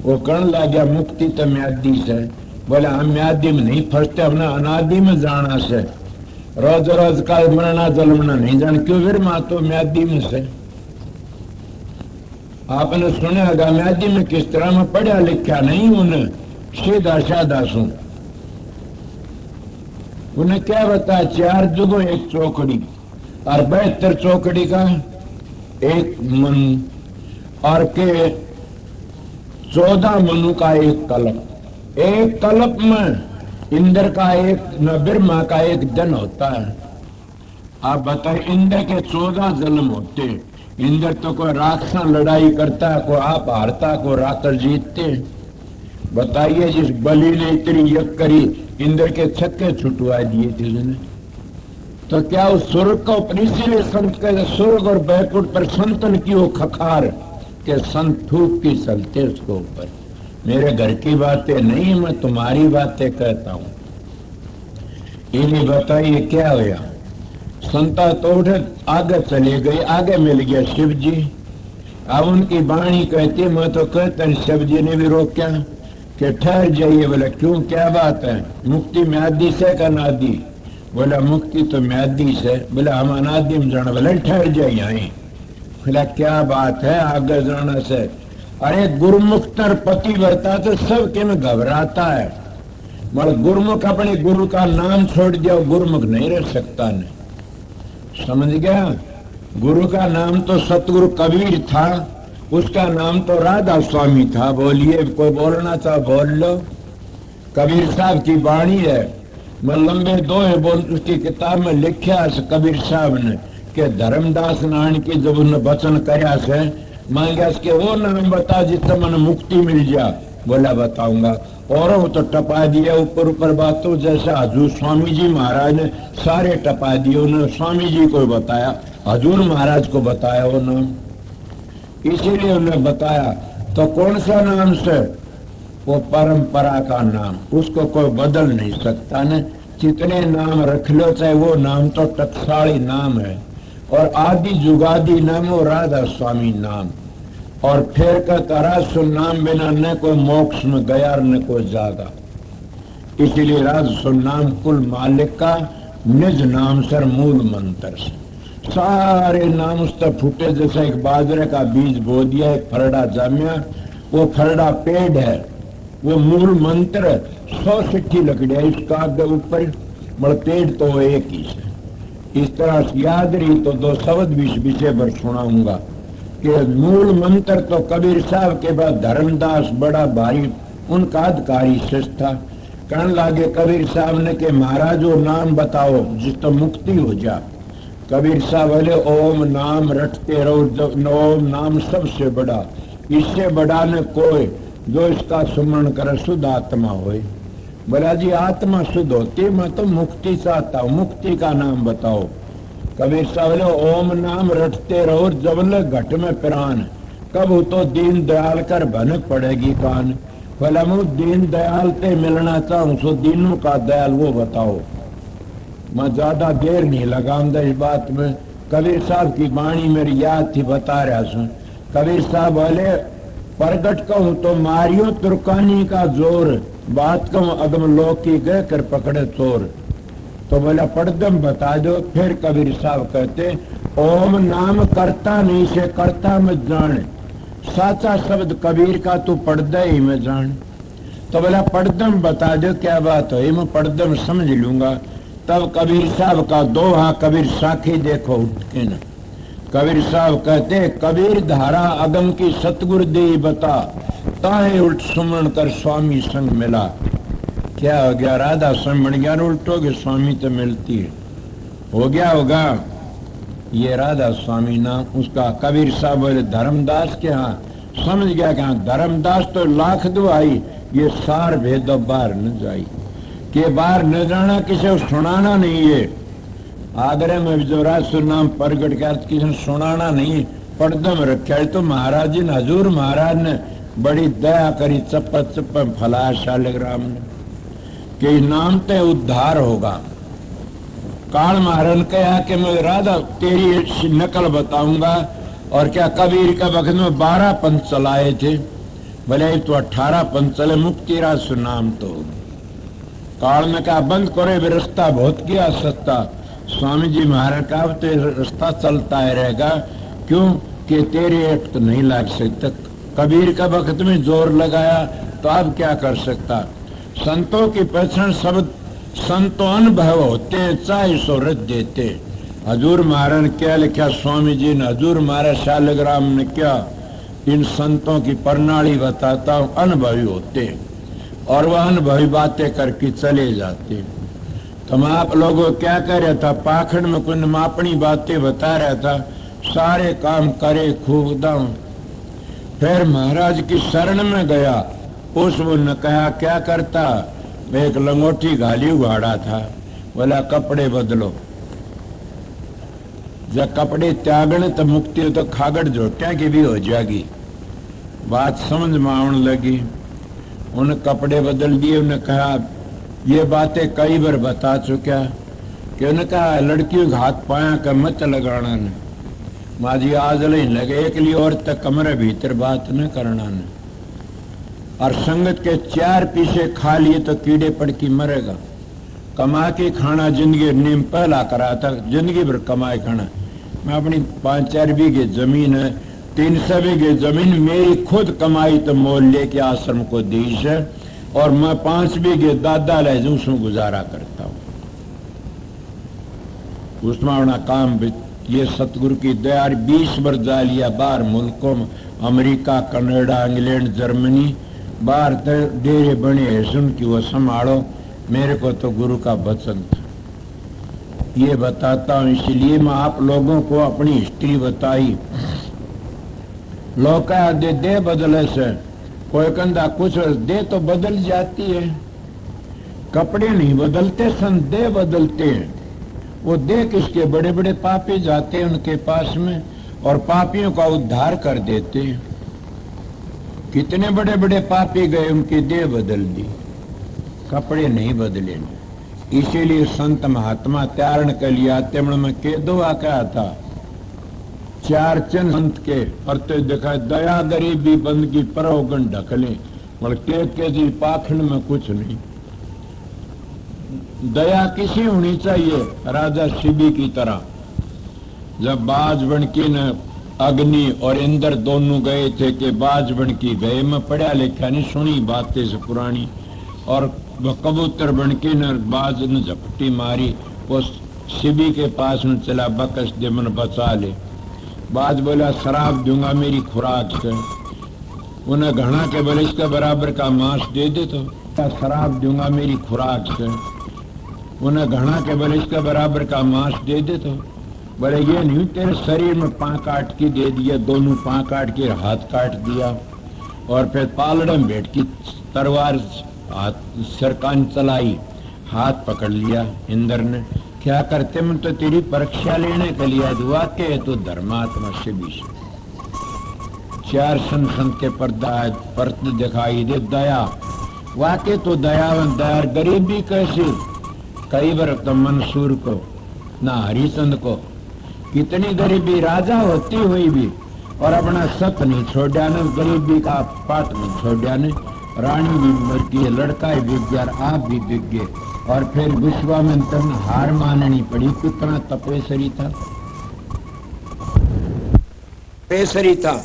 वो कहने लग गया मुक्ति तो म्यादी से। बोले हम म्यादी में नहीं फंसते, हमने अनादि में जाना से। रोज रोज का मरना जलमना नहीं जान, क्यों? फिर माँ तो म्यादी में से। आपने सुना होगा म्यादी में किस तरह में पढ़ा लिखा नहीं, उन्हें सीधा साधा सुन। उन्हें क्या बताया? 4 जुगों 1 चौकड़ी और 72 चौकड़ी का 1 मन और के 14 मनु का 1 कल्प। 1 कल्प में इंद्र का 1 न ब्रह्मा का 1 दिन होता है। आप बताए इंद्र के 14 जन्म होते। इंद्र तो कोई राक्षस लड़ाई करता है, कोई आप हारता, कोई राकर जीतते। बताइए जिस बलि ने इतनी यज्ञ करी, इंद्र के छक्के छुटवा दिए थे उसने, तो क्या उस स्वर्ग को इसीलिए संत कहते स्वर्ग और बैकुंठ पर संतन की वो खखार के संत थूक की चलते उसको ऊपर। मेरे घर की बातें नहीं, मैं तुम्हारी बातें कहता हूं। इन्हें बताइए क्या हुआ? संता तो उठे आगे चले गए, आगे मिल गया शिव जी। अब उनकी वाणी कहती, मैं तो कहता शिव जी ने भी रोका कि ठहर जाइए। बोला क्यों, क्या बात है? मुक्ति म्यादी से का अनादि? बोला मुक्ति तो म्यादी से। बोला हम अनादि में जाना। बोला ठहर जाइए आई। बोला क्या बात है आगे जाना से? अरे गुरुमुख तर पति वर्ता तो सब के में घबराता है, मगर गुरुमुख अपने गुरु का नाम छोड़ दिया, गुरुमुख नहीं रह सकता। नहीं समझ गया? गुरु का नाम तो सतगुरु कबीर था, उसका नाम तो राधा स्वामी था। बोलिए, कोई बोलना चाहो बोल लो। कबीर साहब की वाणी है, मैं लंबे दोहे बोल, उसकी किताब में लिखा है कबीर साहब ने कि धर्मदास नारायण की जब उन्हें वचन करया से मांगा कि वो नाम बता जिससे मन मुक्ति मिल जा। बोला बताऊंगा। और तो टपा दिया ऊपर ऊपर बातों, जैसा हजूर स्वामी जी महाराज ने सारे टपा दिए। उन्होंने स्वामी जी को बताया, हजूर महाराज को बताया वो नाम, इसीलिए उन्हें बताया। तो कौन सा नाम से? वो परंपरा का नाम, उसको कोई बदल नहीं सकता न। जितने नाम रख लो चाहे वो नाम तो टकसाली नाम है, और आदि जुगादि नाम वो राधा स्वामी नाम। और फिर का तरह सुन नाम बिना न कोई मोक्ष में गया न कोई जागा। इसलिए राज सुन नाम कुल मालिक का निज नाम सर मूल मंत्र से। सारे नाम उस तक फूटे, जैसे एक बाजरे का बीज बो दिया, एक फरड़ा जामिया, वो फरड़ा पेड़ है, वो मूल मंत्र 100 चिट्ठी लकड़िया इसका ऊपर, मगर पेड़ तो एक ही है। इस तरह याद रही तो 2 शब्द विषय पर सुनाऊंगा कि मूल मंत्र तो कबीर साहब के बाद धर्मदास बड़ा भारी उनका अधिकारी शिष्य था। कहने लगे कबीर साहब ने कि महाराज वो नाम बताओ जिस तो मुक्ति हो जा। कबीर साहब बोले ओम नाम रटते रहो, ओम नाम सबसे बड़ा, इससे बड़ा न कोई, जो इसका सुमरण करे शुद्ध आत्मा होए। बोला जी आत्मा शुद्ध होती, मैं तो मुक्ति चाहता हूँ, मुक्ति का नाम बताओ। कबीर साहब बोले ओम नाम रटते रहो जबल घट में प्राण, कब हो तो दीन दयाल कर भनक पड़ेगी कान। बोला मैं दीन दयाल से मिलना चाहूँ, सो दीनों का दयाल वो बताओ। मैं ज्यादा देर नहीं लगाऊंगा इस बात में, कबीर साहब की वाणी मेरी याद थी, बता रहा सुन। कबीर साहब बोले, प्रगट कहूं तो मारियो तुर्कानी का जोर, बात कहूं अगम लोग की गए कर पकड़े चोर। तो बोला पढ़दम बता दो। फिर कबीर साहब कहते, ओम नाम करता नहीं से करता मत जान, साचा शब्द कबीर का तू पढ़दा ही मैं जान। तो बोला पढ़दम बता दो क्या बात है, मैं पढ़दम समझ लूंगा। तब कबीर साहब का दोहा कबीर साखी देखो उठ के न। कबीर साहब कहते, कबीर धारा अगम की सतगुरु दे बता, ताहे उल्ट सुमरण कर स्वामी संग मिला। क्या हो गया, राधा स्वयं बन गया, उल्टोगे स्वामी तो मिलती है, हो गया होगा ये राधा स्वामी नाम उसका। कबीर साहब बोले धर्मदास के यहाँ समझ गया कि हाँ धर्मदास तो लाख दुआई, ये सार भेदो बाहर न जाई, के बाहर न जाना किसी को सुनाना नहीं है। आगरे में जो राजसुर नाम प्रगट कर किसी सुनाना नहीं, पढ़दम रखा है। तो महाराज जी ने हजूर महाराज ने बड़ी दया करी, चप्पा चप्पा फलाया शालिग्राम ने कि नाम ते उद्धार होगा। काल महाराज ने कहा कि मैं राधा तेरी नकल बताऊंगा। और क्या कबीर के वक्त में 12 पंथ चलाए थे, भले तो 18 पंथ चले, मुक्ति राज नाम तो। काल ने कहा बंद करे, भी रास्ता बहुत किया सस्ता। स्वामी जी महाराज का तो रास्ता चलता है रहेगा, क्यों कि तेरे एक तो नहीं लग सकता। कबीर का वक्त में जोर लगाया तो अब क्या कर सकता। संतों की पहचान शब्द संतों अनुभव होते, चाहे शोहरत देते। हजूर महाराज ने क्या लिखा, स्वामी जी ने हजूर महाराज शालिग्राम ने क्या, इन संतों की प्रणाली बताता हूँ, अनुभवी होते और वह अनुभवी बातें करके चले जाते। तो मैं आप लोगों क्या कर रहा था, पाखंड में कुछ अपनी बातें बता रहा था, सारे काम करे खूब दाऊं। फिर महाराज की शरण में गया, उस ने कहा क्या करता, एक लंगोटी घाली उगाड़ा था, बोला कपड़े बदलो। जब कपड़े त्यागने तो मुक्ति तो खागड़ झोटिया की भी हो जाएगी। बात समझ में आने लगी, उन कपड़े बदल दिए। उन्हें कहा ये बातें कई बार बता चुका कि उन्हें कहा लड़कियों का हाथ पाया का मत लगाना ने, माजी आज नहीं लगे एक लिए और तक कमरे भीतर बात न करना ने। और संगत के 4 पीछे खा लिए तो कीड़े पड़ की मरेगा। कमा के खाना जिंदगी नेम पहला करा था, जिंदगी भर कमाए खाना। मैं अपनी 5-4 बीघे जमीन है, 300 बीघे जमीन मेरी खुद कमाई तो मोल लेके आश्रम को दीश है, और मैं 5 बीघे दादा ले जाऊं उसमें गुजारा करता हूं। उसमें अपना काम ये सतगुरु की दया। 20 बार जा लिया बाहर मुल्कों में, अमेरिका, कनाडा, इंग्लैंड, जर्मनी, बाहर डेरे बने हैं, सुन की वो संभालो। मेरे को तो गुरु का वचन था, ये बताता हूं। इसलिए मैं आप लोगों को अपनी हिस्ट्री बताई। लोग का दे बदले से कोई कंधा कुछ दे तो बदल जाती है, कपड़े नहीं बदलते सन, दे बदलते हैं। वो दे किसके, बड़े बड़े पापी जाते हैं उनके पास में और पापियों का उद्धार कर देते हैं। कितने बड़े बड़े पापी गए, उनकी देह बदल दी, कपड़े नहीं बदले। इसीलिए संत महात्मा त्यारण के लिए आते। में के दुआ क्या था, 4 चन संत के परते देखा, दया गरीबी बंदगी परोगन ढकले, के पाखंड में कुछ नहीं। दया किसी होनी चाहिए, राजा शिवी की तरह। जब बाज बनकी ने अग्नि और इंद्र दोनों गए थे कि बाज बनकी गए, मैं पढ़ा लिखा नहीं, सुनी बातें से पुरानी। और कबूतर बनकी ने बाज ने झपटी मारी, वो शिवी के पास में चला, बकस दे मन बचा ले। बाज बोला शराब दूंगा मेरी खुराक से। उन्हें घना के बोले इसके बराबर का मांस दे दे, तो शराब दूंगा मेरी खुराक से। उन्हें घना के बोले इसके बराबर का मांस दे दे, तो बोले ये नहीं, तेरे शरीर में पां काट के दे दिया, दोनों पां काट के हाथ काट दिया। और फिर पालड़े में बैठ की तलवार हाथ सरकान चलाई, हाथ पकड़ लिया इंद्र ने। क्या करते, मैं तो तेरी परीक्षा लेने के लिए दुआ के तो धर्मात्मा से भी 4 संत के परत दिखाई दे। दया वाके तो दयावन, दया गरीबी कैसी। कई बार तो मंसूर को ना हरिचंद को कितनी गरीबी राजा होती हुई भी और अपना सत नहीं छोड़ा ने, गरीबी का पाठ नहीं छोड़ा ने। रानी भी मर गई, लड़का भी बिक गया, आप भी बिक गए। और फिर विश्वामित्र ने हार माननी पड़ी। कितना तपेश्वरी था, तपेश्वरी था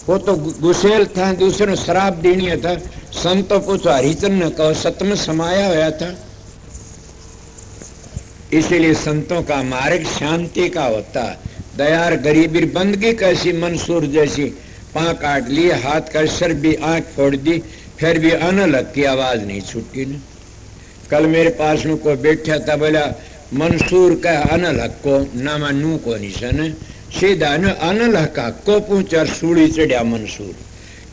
वो तो गुसेल था, दूसरे ने शराब देनी था। संतों पूछो हरिचंद ने कहो सत में समाया हुआ था। इसीलिए संतों का मार्ग शांति का होता। दयार गरीबी बंदगी कैसी मंसूर जैसी, पां काट लिए, हाथ का सर भी, आंख फोड़ दी, फिर भी अनलग की आवाज नहीं छूटी ने। कल मेरे पास में कोई बैठा था, बोला मंसूर का अनलग को नामा नू को निशान सीधा न अनलग का को पूछा सूढ़ी चढ़िया मंसूर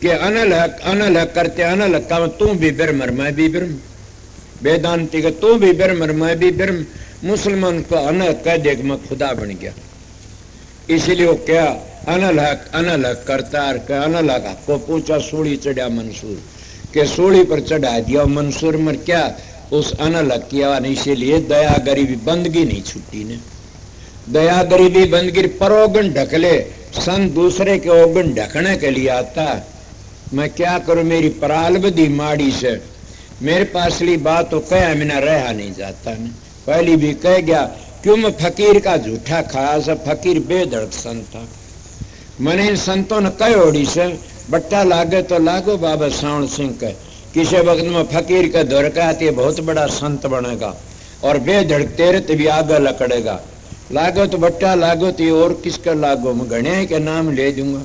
के अनलग करते अनलग का तू भी ब्रह्म मैं भी ब्रह्म, वेदांति का तू भी ब्रह्म मैं भी ब्रह्म। मुसलमान को अनलग कह दे मैं खुदा बन गया। इसीलिए वो क्या अनलग करता अनलग को पूछा सूढ़ी चढ़िया मंसूर के सूढ़ी पर चढ़ा दिया मंसूर मर क्या उस अनलग किया। इसीलिए दया गरीबी बंदगी नहीं छुट्टी ने। दया गरीबी बंदगी परोगन ढकले, सन दूसरे के ओगन ढकने के लिए आता। मैं क्या करूं, मेरी पराल बदी माड़ी से मेरे पास ली बात तो कह मैंने रहा नहीं जाता ने। पहली भी कह गया क्यों मैं फकीर का झूठा खाया से, फकीर बेधड़क संत था। मैंने इन संतों ने कह ओड़ी से बट्टा लागे तो लागो बाबा सावण सिंह के, किसी वक्त में फकीर का दौर का आती बहुत बड़ा संत बनेगा और बेधड़क तेरे भी आगे लकड़ेगा। लागो तो बट्टा लागो तो और किसका लागो, मैं गणे के नाम ले दूंगा।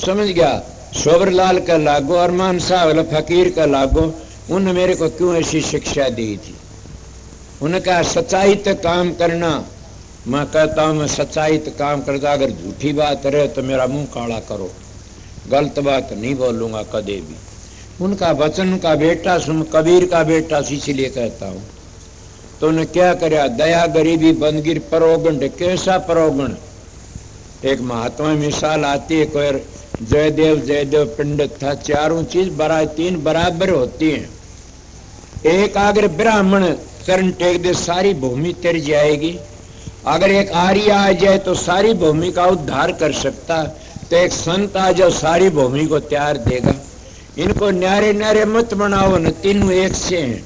समझ गया, सोबरलाल का लागो, अरमान साहब फकीर का लागो। उन्होंने मेरे को क्यों ऐसी शिक्षा दी थी? उन्होंने कहा सच्चाई तो काम करना। मैं कहता हूं मैं सच्चाई तो काम करता, अगर झूठी बात रहे तो मेरा मुंह काला करो, गलत बात नहीं बोलूंगा कदे भी। उनका वचन का बेटा सुन, कबीर का बेटा, इसलिए कहता हूं। तो उन्हें क्या कराया, दया गरीबी बंदगिर परोगण। कैसा परोगण? एक महात्मा मिसाल आती है, कोई जयदेव पंडित था। चारों चीज तीन बराबर होती हैं। एक अगर ब्राह्मण चरण टेक दे सारी भूमि तर जाएगी, अगर एक आर्य आ जाए तो सारी भूमि का उद्धार कर सकता, तो एक संत आ जाओ सारी भूमि को त्यार देगा। इनको न्यारे न्यारे मत बनाओ न, तीनों एक से हैं।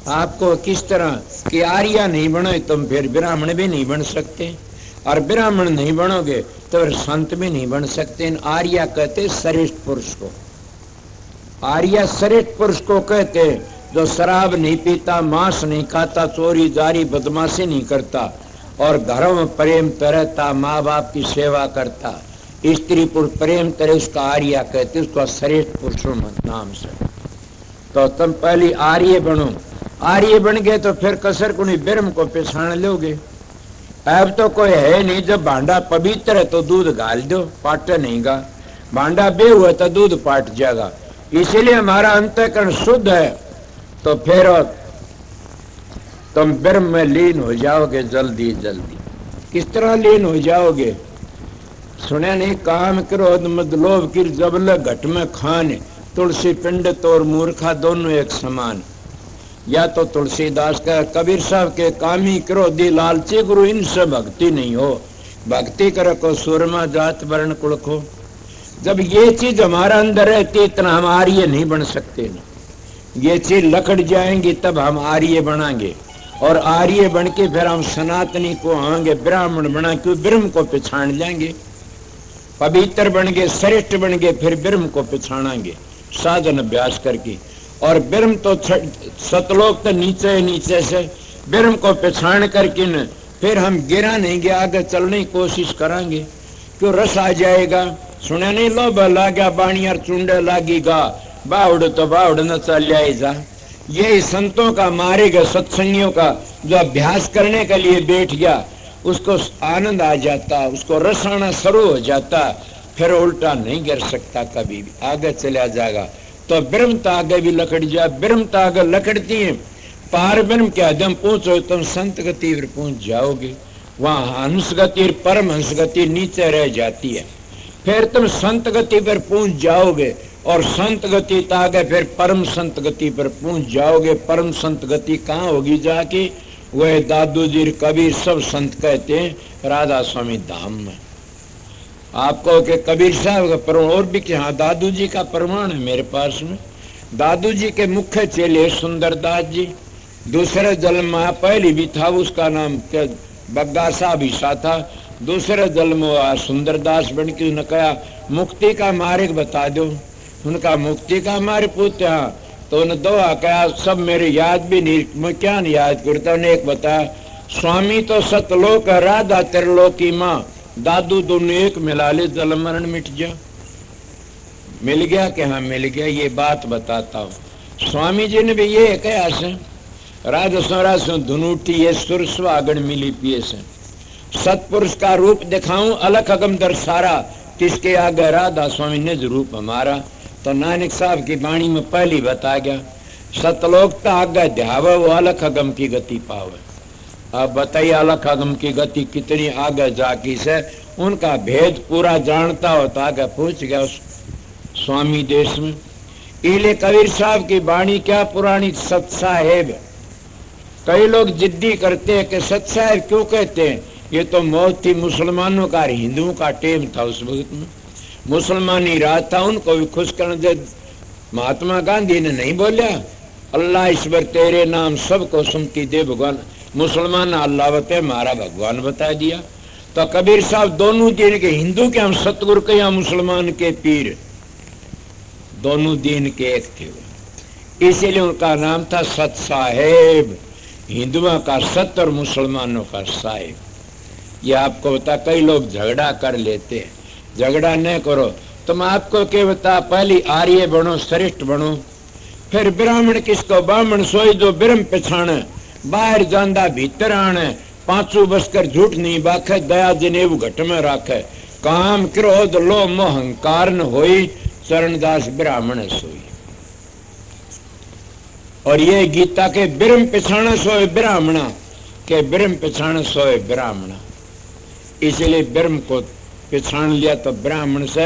आपको किस तरह कि आर्य नहीं बने तुम फिर ब्राह्मण भी नहीं बन सकते, और ब्राह्मण नहीं बनोगे तो फिर संत भी नहीं बन सकते। इन आर्य कहते श्रेष्ठ पुरुष को, आर्य श्रेष्ठ पुरुष को कहते जो शराब नहीं पीता, मांस नहीं खाता, चोरी जारी बदमाशी नहीं करता और घरों में प्रेम तरहता, माँ बाप की सेवा करता, स्त्री पुरुष प्रेम तरह, उसका आर्य कहते, उसका श्रेष्ठ पुरुषों नाम से। तो तुम पहले आर्य बनो। आर्य बन गए तो फिर कसर को नहीं ब्रह्म को पहचान लोगे। अब तो कोई है नहीं, जब भांडा पवित्र है तो दूध गाल दो, पाटे नहीं गा। भांडा बे हुआ तो दूध पाट जाएगा। इसीलिए हमारा अंतःकरण शुद्ध है तो फिर तुम ब्रह्म में लीन हो जाओगे जल्दी जल्दी। किस तरह लीन हो जाओगे? सुने नहीं, काम क्रोध मद लोभ की जबल घट में खान, तुलसी पंडित और मूर्खा दोनों एक समान। या तो तुलसीदास का, कबीर साहब के कामी क्रोधी लालची गुरु, इनसे भक्ति नहीं हो। भक्ति कर को सुरमा जात वर्ण कुल को। जब ये चीज हमारा अंदर रहती इतना हम आर्य नहीं बन सकते ना। ये चीज लकड़ जाएंगी तब हम आर्य बनाएंगे, और आर्य बन के फिर हम सनातनी को आएंगे, ब्राह्मण बना के ब्रह्म को पहचान जाएंगे, पवित्र बन गए, श्रेष्ठ बन गए, फिर ब्रह्म को पहचानेंगे साधन अभ्यास करके। और ब्रह्म तो सतलोक तो नीचे नीचे से ब्रह्म को पहचान करके न फिर हम गिरा नहीं गया, आगे चलने की कोशिश करेंगे। क्यों रस आ जाएगा। सुने नहीं, लोभ लागा बाणियार चुंडे लागेगा, बावड़ तो बावड़ न चल जा। ये संतों का मारे गए सत्संगियों का जो अभ्यास करने के लिए बैठ गया, उसको आनंद आ जाता, उसको रस आना शुरू हो जाता, फिर उल्टा नहीं गिर सकता, कभी भी आगे चला जाएगा। तो ब्रह्म तो आगे भी लकड़ जाए, ब्रह्म तो आगे लकड़ती है। पार ब्रह्म के आदम पहुंचो तुम संत गति पर पहुंच जाओगे। वहां हंस गति परम हंस गति नीचे रह जाती है, फिर तुम संत गति पर पहुंच जाओगे, और संत गति तागे फिर परम संत गति पर पहुंच जाओगे। परम संत गति कहाँ होगी जाके? वह दादू जी कबीर सब संत कहते हैं राधा स्वामी धाम में। आपको के कबीर साहब का प्रमाण और भी कि हाँ दादू जी का प्रमाण है मेरे पास में। दादू जी के मुख्य चेले सुंदरदास जी, दूसरे जन्म में पहले भी था, उसका नाम बग्गा साहब ईसा था। दूसरे जन्म में सुंदरदास बन के उन्होंने कहा मुक्ति का मार्ग बता दो। उनका मुक्ति का मार्ग पूछते हाँ, तो उन्हें दुआ कहा सब मेरे याद भी नहीं, मैं क्या नहीं याद करता। उन्हें एक बताया स्वामी तो सतलोक राधा त्रिलोकी माँ, दादू दोनों एक मिला ले जल मरण मिट जा। मिल गया कि हाँ मिल गया, ये बात बताता हूँ। स्वामी जी ने भी ये कहा से राधा स्वरा से धुनुटी ये सुर स्वागण मिली पिए से सतपुरुष का रूप दिखाऊं अलख अगम दर्शारा, किसके आगे राधा स्वामी ने रूप हमारा। तो नानक साहब की वाणी में पहली बता गया सतलोक आगे ध्यावे वो अलख अगम की गति पावे। अब बताइए अलख अगम की गति कितनी आगे जाकी से, उनका भेद पूरा जानता हो तो आगे पहुंच गया उस स्वामी देश में। इले कबीर साहब की वाणी क्या पुरानी सत साहेब। कई लोग जिद्दी करते हैं कि सत साहेब क्यों कहते हैं, ये तो मौत थी मुसलमानों का, हिंदुओं का टेम था उस वक्त में, मुसलमानी रात था, उनको भी खुश करने दे। महात्मा गांधी ने नहीं बोला अल्लाह ईश्वर तेरे नाम सबको सुनती दे भगवान, मुसलमान अल्लाह बते हमारा भगवान बता दिया। तो कबीर साहब दोनों दिन के, हिंदू के हम सतगुरु के या मुसलमान के पीर, दोनों दिन के एक थे, इसीलिए उनका नाम था सत साहेब। हिंदुओं का सत और मुसलमानों का साहेब। ये आपको बता, कई लोग झगड़ा कर लेते हैं, झगड़ा न करो। तुम आपको क्या बता, पहली आर्य बनो, श्रेष्ठ बनो, फिर ब्राह्मण किसको ब्राह्मण सोई जो ब्रह्म पछाण, बाहर जांदा भीतर आने, पांचों बसकर झूठ नहीं बाखे, दया जनेऊ घट में राखे, काम क्रोध लो मोह अहंकार न होई, चरणदास ब्राह्मण सोई। और ये गीता के ब्रह्म पिछाण सोए ब्राह्मणा, के ब्रह्म पिछाण सोए ब्राह्मणा, इसलिए ब्रह्म को पिछाण लिया तो ब्राह्मण से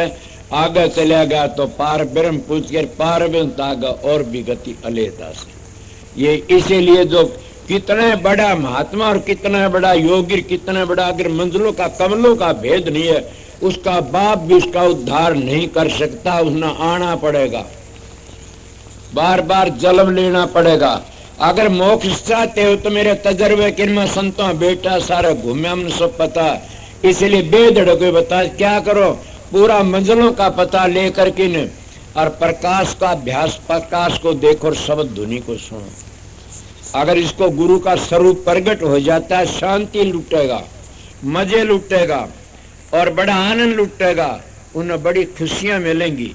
आगे चला गया तो पार ब्रह्म पूछ कर पार ब्रह्म आगे और भी गति अलेदा से। ये इसीलिए जो कितना बड़ा महात्मा और कितना बड़ा योगी, कितना बड़ा अगर मंजिलों का कमलों का भेद नहीं है, उसका बाप भी उसका उद्धार नहीं कर सकता, उसने आना पड़ेगा, बार बार जन्म लेना पड़ेगा। अगर मोक्ष चाहते हो तो मेरे तजर्बे किरमा संतों बेटा सारे घूमे, हमने सब पता, इसलिए बेधड़के बता क्या करो, पूरा मंजिलों का पता लेकर के न और प्रकाश का अभ्यास, प्रकाश को देखो और शब्द धुनी को सुनो। अगर इसको गुरु का स्वरूप प्रकट हो जाता है, शांति लुटेगा, मजे लुटेगा और बड़ा आनंद लुटेगा, उन्हें बड़ी खुशियां मिलेंगी,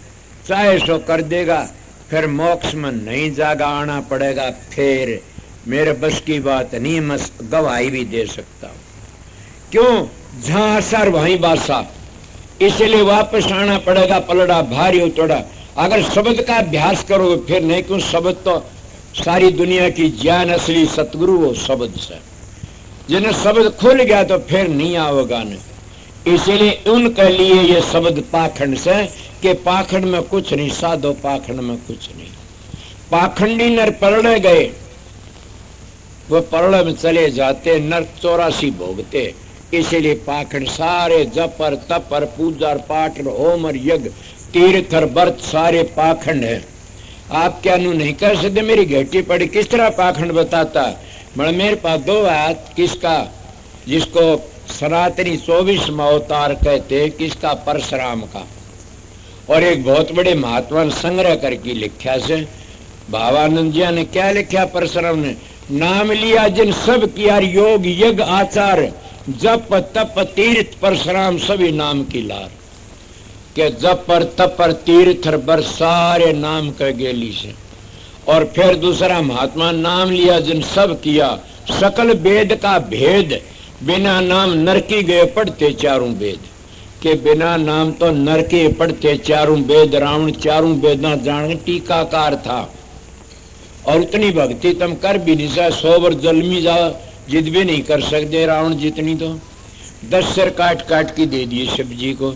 चाहे सो कर देगा। फिर मोक्ष में नहीं जागा आना पड़ेगा, फिर मेरे बस की बात नहीं, मैं गवाही भी दे सकता हूं। क्यों, जहां असर वहीं बासा, इसलिए वापस आना पड़ेगा, पलड़ा भारी उतड़ा। अगर शब्द का अभ्यास करोगे फिर नहीं, क्यों शब्द तो सारी दुनिया की ज्ञान असली सतगुरु हो शब्द से, जिन्हें शब्द खुल गया तो फिर नहीं आओगा न। इसीलिए उनके लिए ये शब्द पाखंड से, कि पाखंड में कुछ नहीं, साधो पाखंड में कुछ नहीं। पाखंडी नर परड़े गए, वो परड़े में चले जाते, नरक 84 भोगते। इसीलिए पाखंड सारे जपर तपर पूजा पाठ होम और यज्ञ तीर्थ और व्रत सारे पाखंड है। आप क्या नू नहीं कर सकते, मेरी घेटी पड़ी किस तरह पाखंड बताता। मतलब मेरे पास दो हाथ, किसका जिसको सनातनी 24वां अवतार कहते, किसका परशुराम का, और एक बहुत बड़े महात्मा संग्रह करके लिखा से भावानंद जी ने क्या लिखा, परशुराम ने नाम लिया जिन सब किया योग यज्ञ आचार, जप तप तीर्थ परशुराम सभी नाम की लार, के जप पर तप पर तीर्थ बर सारे नाम कह गेली से। और फिर दूसरा महात्मा नाम लिया जिन सब किया सकल वेद का भेद, बिना नाम नरकी गए पढ़ते चारों वेद, के बिना नाम तो नरके पढ़ते चारों वेद। रावण चारों वेदा जान टीकाकार था, और उतनी भक्ति तुम कर भी नहीं सकते, 100 वर्ष जलमी जाओ जिद भी नहीं कर सकते रावण जितनी, तो 10 सिर काट काट के दे दिए शिव जी को।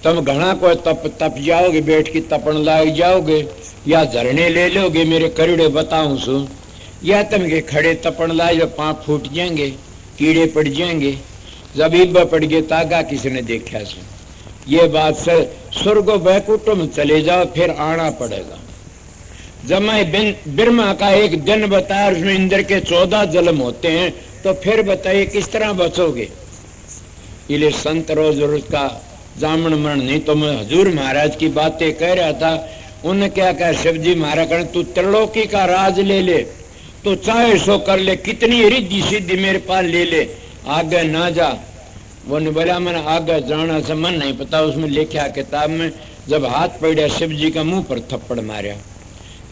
तुम घना को तप जाओगे, बैठ के तपन लाग जाओगे, या झरने ले लोगे, मेरे करीड़े बताऊं सु या तम के खड़े तपन लाए जो पाँव फूट जाएंगे, कीड़े पड़ जाएंगे, जब इब्बा पड़ गए तागा किसी ने देखा से। ये बात से स्वर्गो बैकुंठों में चले जाओ फिर आना पड़ेगा। जब मैं ब्रह्मा का एक दिन बताया उसमें इंद्र के 14 जन्म होते हैं, तो फिर बताइए किस तरह बचोगे। इसलिए संत रोज उसका जामन मरण नहीं। तो मैं हजूर महाराज की बातें कह रहा था, उन्होंने क्या कहा, शिव जी महाराज तू त्रिलोकी का राज ले ले, तो चाहे सो कर ले, कितनी रिद्धि सिद्धि मेरे पास ले ले, आगे ना जा। वो ने बोला मैंने आगे जाना से मन नहीं पता। उसमें लिखा किताब में, जब हाथ पड़ा शिव जी का मुंह पर थप्पड़ मारा।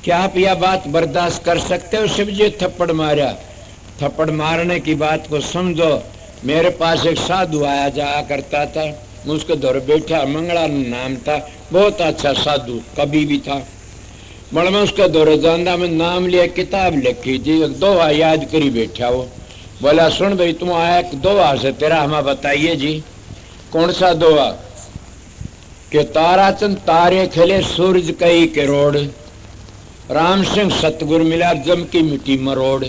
क्या आप यह बात बर्दाश्त कर सकते हो? शिव जी थप्पड़ मारा। थप्पड़ मारने की बात को समझो। मेरे पास एक साधु आया जाया करता था, मैं उसके दौर बैठा, मंगला नाम था, बहुत अच्छा साधु कभी भी था। बड़ा मैं उसके दौरे जाना, मैं नाम लिया, किताब लिखी थी, एक दोहा याद करी बैठा। वो बोला सुन भाई तुम आया दोहा से तेरा हमें बताइए जी। कौन सा दोहा? कि ताराचंद तारे खेले सूरज कई करोड़, राम सिंह सतगुरु मिला जम की मिट्टी मरोड़।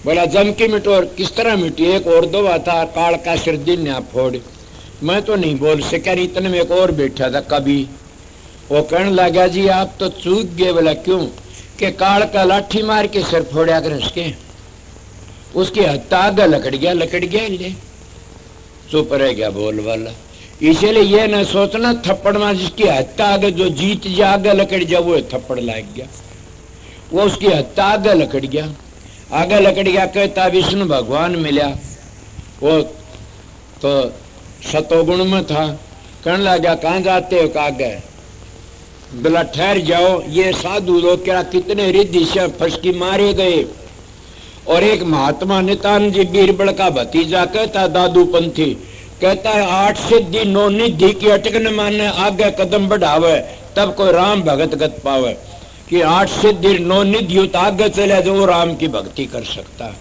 बोला जम की मिट्टी और किस तरह मिट्टी? एक और दोहा था, काल का सिर दिन ना फोड़। मैं तो नहीं बोल सका, इतने में एक और बैठा था कभी। वो कहने लगा जी आप तो चूक गए। बोला क्यों? कि काल का लाठी मार के सिर फोड़ा कर उसके हत्या आगे लकड़ गया ले, चुप रह गया बोल वाला। इसीलिए ये न सोचना थप्पड़ मार जिसकी हत्या आगे जो जीत जा आगे लकड़ जा वो थप्पड़ लग गया। वो उसकी हत्या आगे लकड़ गया, आगे लकड़ गया। कहता विष्णु भगवान मिला, वो तो सतोगुण में था। कहने लगा कहाँ जाते हो? कागे बोला ठहर जाओ, ये साधु लोग क्या कितने रिद्धि से फसकी मारे गए। और एक महात्मा नित्यानंद जी बीरबल का भतीजा कहता दादू पंथी, कहता है 8 सिद्धि 9 निधि की अटकन माने आगे कदम बढ़ावे तब कोई राम भगत गत पावे। कि 8 सिद्धि 9 निधि तो आगे चले जो राम की भक्ति कर सकता है।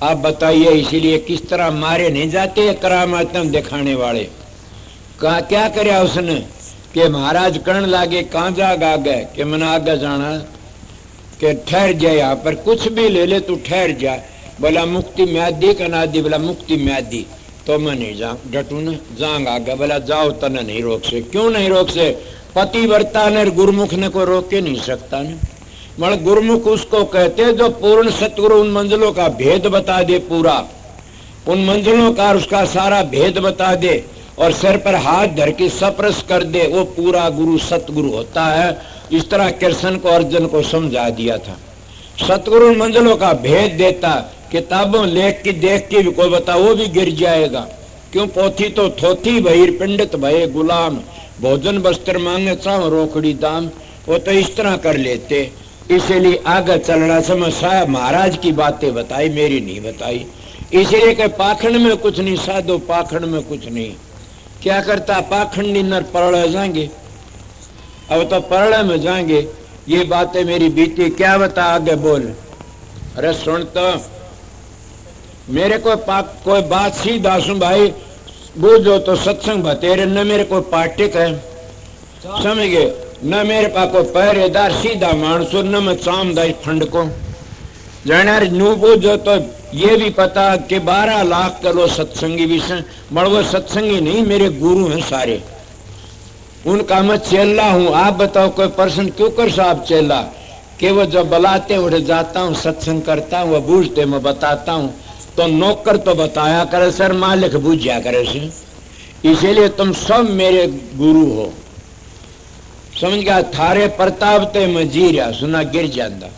आप बताइए इसीलिए किस तरह मारे नहीं जाते करामात दिखाने वाले। क्या करे उसने कि महाराज करण लागे कहाँ जागा गए कि मैंने आगे जाना, कि ठहर जाए यहाँ पर कुछ भी ले ले तू ठहर जा। बोला मुक्ति म्यादी का नादी। बोला मुक्ति म्यादी तो मैं नहीं जा डटू न जांग आगे। बोला जाओ तने नहीं रोक से। क्यों नहीं रोक से? पतिव्रता ने गुरुमुख ने को रोक के नहीं सकता न। मतलब गुरुमुख उसको कहते जो पूर्ण सतगुरु उन मंजिलों का भेद बता दे, पूरा उन मंजिलों का उसका सारा भेद बता दे और सिर पर हाथ धर के सप्रस कर दे, वो पूरा गुरु सतगुरु होता है। इस तरह कृष्ण को अर्जुन को समझा दिया था। सतगुरु मंजिलों का भेद देता, किताबों लेख की देख के भी कोई बता वो भी गिर जाएगा। क्यों? पोथी तो थोथी भई पंडित भये गुलाम, भोजन वस्त्र मांगे चाहो रोकड़ी दाम। वो तो इस तरह कर लेते। इसीलिए आगे चलना समय साहब महाराज की बातें बताई, मेरी नहीं बताई। इसीलिए कि पाखंड में कुछ नहीं साधो, पाखंड में कुछ नहीं। क्या करता पाखंडी नर परड़े जाएंगे, अब तो परड़े में जाएंगे। ये बातें मेरी बीती, क्या बता आगे बोल। अरे सुन तो मेरे को कोई बात सीधा सुन भाई, बूझो तो सत्संग बतेरे न मेरे को पाटिक है समझ गए, न मेरे पास कोई पहरेदार सीधा मानसो, न मैं चामदाई फंड को जाना नू बूझो। तो ये भी पता कि 12 लाख करो सत्संगी विषय मड़ो सत्संगी नहीं, मेरे गुरु हैं सारे, उनका मैं चेला हूँ। आप बताओ कोई प्रश्न क्यों कर साहब चेला? कि वो जब बुलाते उठ जाता हूँ, सत्संग करता हूँ, वो बूझते मैं बताता हूँ। तो नौकर तो बताया करे सर, मालिक बूझा करे से। इसीलिए तुम सब मेरे गुरु हो, समझ गया? थारे प्रताप ते मैं जी रहा सुना गिर जाता।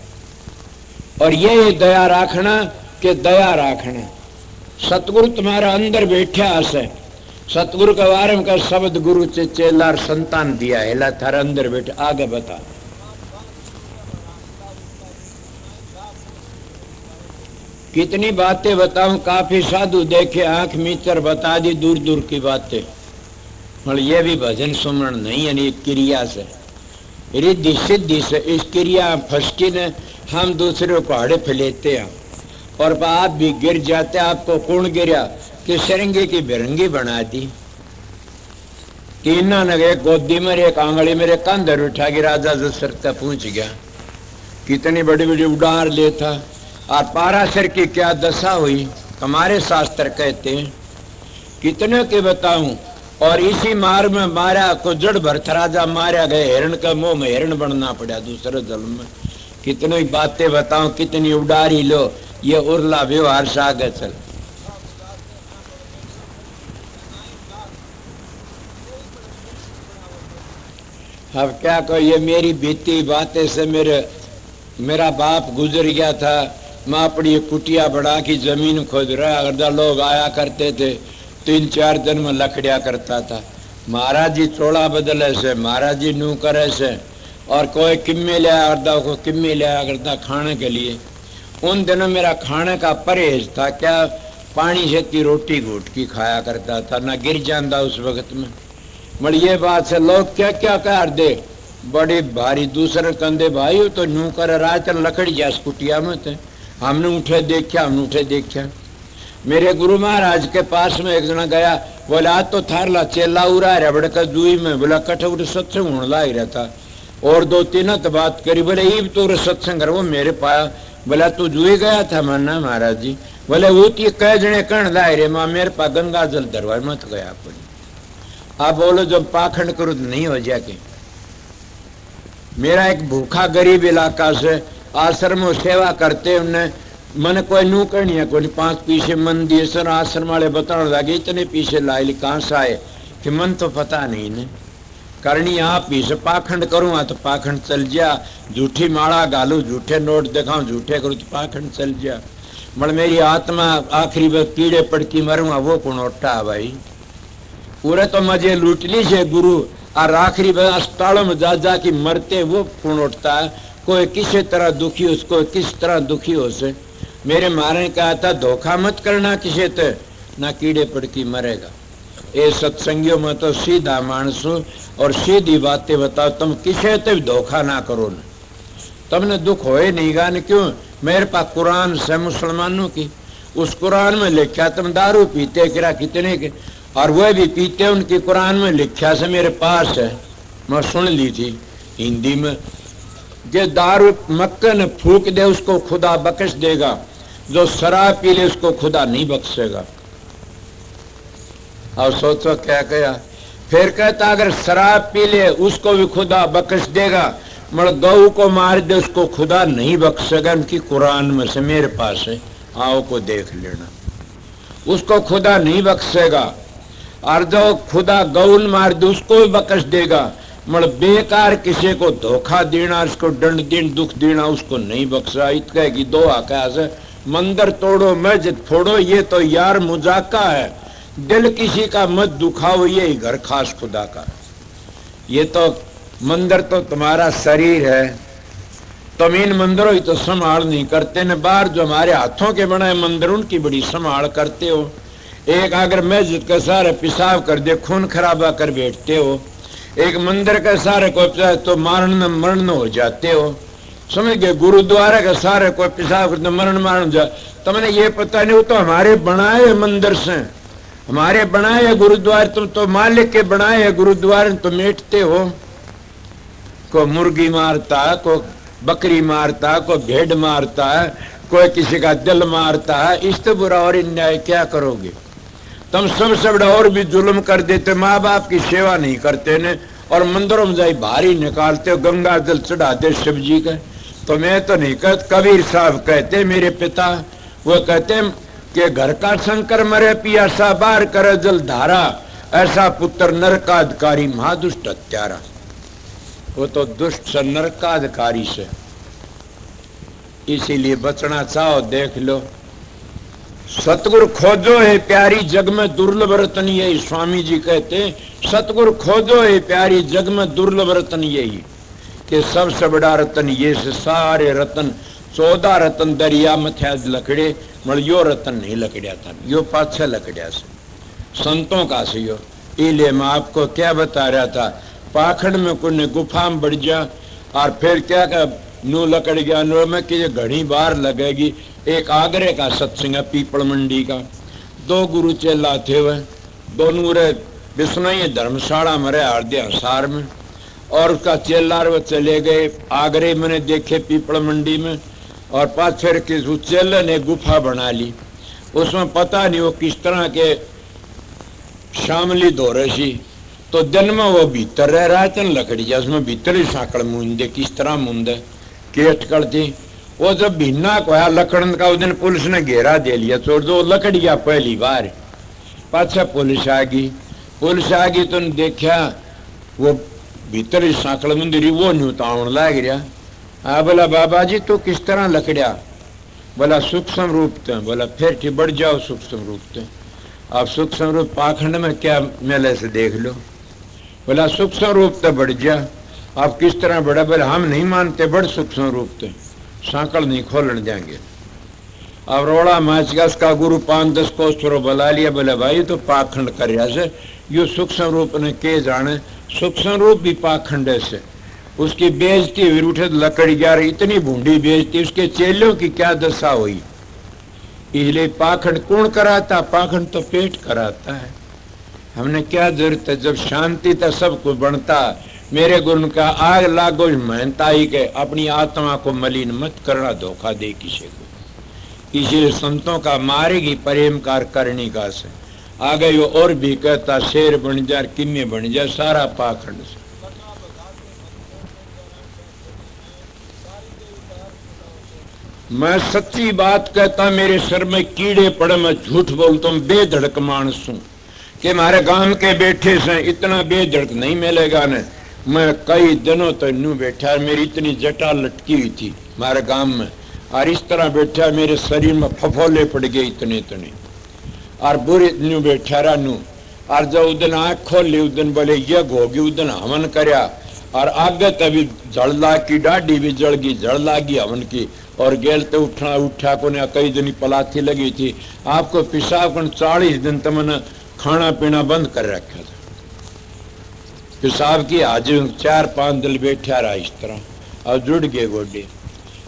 और ये दया राखना कि दया राखना, सतगुरु तुम्हारा अंदर बैठा आसे। सतगुरु के बारे में कर शब्द गुरु से चेलार संतान दिया है, थारे अंदर बैठे। आगे बता। कितनी बातें बताऊं, काफी साधु देखे आंख मीचर बता दी दूर दूर की बातें। और ये भी भजन सुमरण नहीं है, ये क्रिया से रिद्धि सिद्धि से इस क्रिया फसकी ने हम दूसरे को हड़े फैलेते हैं और आप भी गिर जाते। आपको कौन गिरा कि सरंगी की बिरंगी बना दी। तीन ने एक गोदी में एक आंगली मेरे कंधर उठा के राजा दशरथ का पूछ गया। कितनी बड़ी बड़ी उड़ार लेता। और पाराशर की क्या दशा हुई हमारे शास्त्र कहते हैं, कितने के बताऊं। और इसी मार में मारा को जड़ भरत राजा मारा गए, हिरण का मुंह में हिरण बनना पड़ा दूसरे जन्म में। कितनी बातें बताऊं, कितनी उड़ारी लो, ये उर्ला व्यवहार से आगे चल। अब क्या कहो, ये मेरी बीती बातें से मेरा बाप गुजर गया था। मैं अपनी कुटिया बढ़ा की जमीन खोद रहा, अगर लोग आया करते थे 3-4 दिन में लकड़िया करता था। महाराज जी चोला बदले से, महाराज जी नू करे से, और कोई किम्मे लिया करता, को किम्मे लिया करता खाने के लिए। उन दिनों मेरा खाने का परहेज था, क्या पानी से की रोटी घूट की खाया करता था, ना गिर जाता उस वक्त में। मगर ये बात से लोग क्या क्या कर दे, बड़ी भारी दूसरे कंधे भाई तो नू कर रात लकड़ी जा कुटिया में थे। हमने उठे देखा। मेरे गुरु महाराज के पास में एक जना गया, बोला आज तो थारला चेला उड़ा रबड़ का जुई में, बोला कठ उठ सत्संग होने ला ही रहता। और 2-3 बात करी, बोले ईब तो सत्संग वो मेरे पाया। बोला तू जुई गया था मन्ना महाराज जी? बोले वो कह जने कण लाए रे माँ, मेरे पास गंगा जल दरबार मत गया कोई। आप बोलो जब पाखंड करो तो नहीं हो जाके। मेरा एक भूखा गरीब इलाका से आश्रम में सेवा करते, उन्हें मन कोई नू करनी है, कोई 5 पीछे मन दिए सर। आश्रम वाले बताने लगे इतने पीछे लाए कहाँ से आए, कि मन तो पता नहीं ने करनी। आप पीछे पाखंड करूँगा तो पाखंड चल जा, झूठी माला गालू, झूठे नोट दिखाऊं, झूठे करूँ तो पाखंड चल जा। मगर मेरी आत्मा आखिरी वक्त कीड़े पड़की मरूंगा, वो कौन उठा भाई। पूरे तो मजे लूट लीजिए गुरु, और आखिरी वक्त अस्पतालों में जा की मरते, वो कौन उठता है। कोई किसी तरह दुखी हो, उसको किस तरह दुखी हो से। मेरे मारे कहा था धोखा मत करना किसी ते, ना कीड़े पड़की मरेगा। ये सत्संगियों में तो सीधा मानसो और सीधी बातें बताओ, तुम किसी ते धोखा ना करो न, तुमने दुख होए नहीं गा। क्यों? मेरे पास कुरान से मुसलमानों की, उस कुरान में लिखा तुम दारू पीते किरा कितने के, और वह भी पीते, उनकी कुरान में लिखा से मेरे पास है, मैं सुन ली थी हिंदी में। जो दारू मक्के ने फूक दे उसको खुदा बख्श देगा, जो शराब पी ले उसको खुदा नहीं बख्शेगा। और सोचो क्या कहा, फिर कहता अगर शराब पी ले उसको भी खुदा बख्श देगा, मगर गऊ को मार दे उसको खुदा नहीं बख्शेगा। उनकी कुरान में से मेरे पास है, आओ को देख लेना, उसको खुदा नहीं बख्शेगा। और जो खुदा गौन मार दे उसको भी बख्श देगा, मगर बेकार किसी को धोखा देना, उसको दंड देना, दुख देना, उसको नहीं बख्शा। इतने की 2 आकाश है, मंदिर तोड़ो मस्जिद फोड़ो, ये तो यार मुजाका है। दिल किसी का मत दुखाओ, ये घर खास खुदा का। ये तो मंदिर तो तुम्हारा शरीर है, तुम इन मंदिरों की तो संभाल नहीं करते न। बाहर जो हमारे हाथों के बनाए मंदिर, उनकी बड़ी संभाल करते हो। एक अगर मस्जिद के सारे पेशाब कर दे, खून खराबा कर बैठते हो। एक मंदिर के सारे कोई तो मरण हो जाते हो, समझ गए। गुरुद्वारा के सारे कोई पेशाब करते मरण जा। तुमने ये पता नहीं, हो तो हमारे बनाए मंदिर से, हमारे बनाए गुरुद्वारे, तुम तो मालिक के बनाए गुरुद्वारे तो मेटते हो। को मुर्गी मारता है, को बकरी मारता है, को भेड़ मारता है, कोई किसी का दिल मारता है। इससे बुरा और अन्याय क्या करोगे तुम? सबसे बड़ा और भी जुल्म कर देते, माँ बाप की सेवा नहीं करते ने, और मंदिरों में जाई भारी निकालते हो, गंगा जल चढ़ाते शिव जी का। तो मैं तो नहीं कहता, कबीर साहब कहते मेरे पिता, वो कहते कि घर का शंकर मरे पिया सा बार करे जल धारा, ऐसा पुत्र नरकाधिकारी महादुष्ट हत्यारा। वो तो दुष्ट से नरकाधिकारी से, इसीलिए बचना चाहो देख लो। सतगुरु खोजो है प्यारी जग में दुर्लभ रतन यही, स्वामी जी कहते सतगुरु खोजो है प्यारी जग में दुर्लभ रतन यही, कि सबसे बड़ा रतन ये से सारे रतन 14 रतन दरिया में थे लकड़े, मगर यो रतन नहीं लकड़िया था, यो पाछे लकड़िया से संतों का से यो। इले मैं आपको क्या बता रहा था, पाखंड में कोई गुफा में बढ़ जा, और फिर क्या नू लकड़ गया नो में कि ये घड़ी बार लगेगी। एक आगरे का सत्संग है पीपल मंडी का, 2 गुरु चेला थे, वह दोनों रे विष्णु धर्मशाला में रहे हरदे हसार में। और उसका चेलार वो चले गए। आगरे मैंने देखे पीपल मंडी में, और पाछर के उस चेले ने गुफा बना ली। उसमें पता नहीं वो किस तरह के शामली धो रही, तो दिन में वो भीतर रह रहा है लकड़ी, उसमें भीतर ही साकड़ मूंदे, किस तरह मूंदे के अटकड़ थी। वो जब भिन्ना कोया लकड़न का, उस दिन पुलिस ने घेरा दे लिया, छोड़ दो लकड़िया पहली बार। पाछा पुलिस आ गई, तो देखा वो भीतर ही साकड़ मंदिर, वो न्यू तावण लाग रहा। हाँ बोला बाबा जी तो किस तरह लकड़िया? बोला सूक्ष्म रूप थे। बोला फिर ठीक बढ़ जाओ सूक्ष्म रूप थे। आप सूक्ष्म रूप पाखंड में क्या मेले से देख लो। बोला सूक्ष्म रूप तो बढ़ जा, आप किस तरह बढ़ा? बोले हम नहीं मानते, बड़ सूक्ष्म रूप थे, सांकड़ नहीं खोलन देंगे। अब रोड़ा माच गया, उसका गुरु 5-10 कोस थोड़ा बुला लिया। बोले भाई तो पाखंड कर रहा से, यो सूक्ष्म रूप ने के जाने, सूक्ष्म रूप भी पाखंड से। उसकी बेइज्जती हुई, उठे लकड़ी ग्यार इतनी भूडी बेइज्जती, उसके चेलों की क्या दशा हुई। इसलिए पाखंड कौन कराता? पाखंड तो पेट कराता है। हमने क्या जरूरत है? जब शांति तो सब कुछ बनता। मेरे गुरु का आग लागो मेहनता ही के अपनी आत्मा को मलिन मत करना, धोखा दे किसी को। इसीलिए संतों का मारेगी प्रेम कार करनी का से। आगे वो और भी कहता शेर बन जा, किम्मे बन जा, सारा पाखंड से। मैं सच्ची बात कहता, मेरे सर में कीड़े पड़े, मैं झूठ बोलता हूँ, बेधड़क मानस हूँ। कि मारे गांव के बैठे से इतना बेधड़क नहीं मिलेगा ने। मैं कई दिनों तक न्यू बैठा, मेरी इतनी जटा लटकी हुई थी मारे गांव में, और इस तरह बैठा मेरे शरीर में फफोले पड़ गए इतने इतने, और बुरे न्यू बैठा रहा नू। और जब उस दिन आँख खोल ली, उस दिन बोले यज्ञ होगी, उस दिन हवन करया, और आगे तभी जड़ लागी, डाढ़ी भी जड़ गई, जड़ लागी हवन की। और गेलते उठा को कई दिन पलाथी लगी थी। आपको पेशाब कर 40 दिन तमने खाना पीना बंद कर रखा था। पेशाब की आज 4-5 दिन बैठा रहा इस तरह, और जुड़ गए गोडे।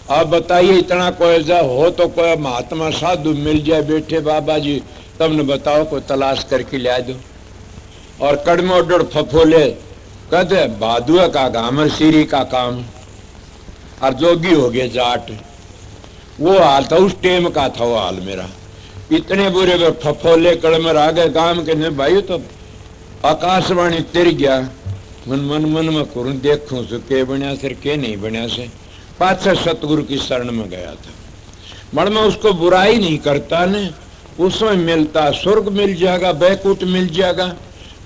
अब बताइए इतना कोई जा हो तो कोई महात्मा साधु मिल जाए बैठे, बाबा जी तुमने बताओ कोई तलाश करके ला दो। और कड़मो डड़ फफोले कहते भादुआ का गामर सीरी का काम, और जोगी हो गए जाट। वो हाल था उस टेम का, था वो हाल मेरा। इतने बुरे फफोले कड़मर आ गए गांव के। ने भाई तो आकाशवाणी तिर गया, मन में करूं देखूं सो के बनया से के नहीं बनया से। पाछा सतगुरु की शरण में गया था। मन में उसको बुराई नहीं करता ने, उसमें मिलता स्वर्ग मिल जाएगा, बैकुंठ मिल जाएगा,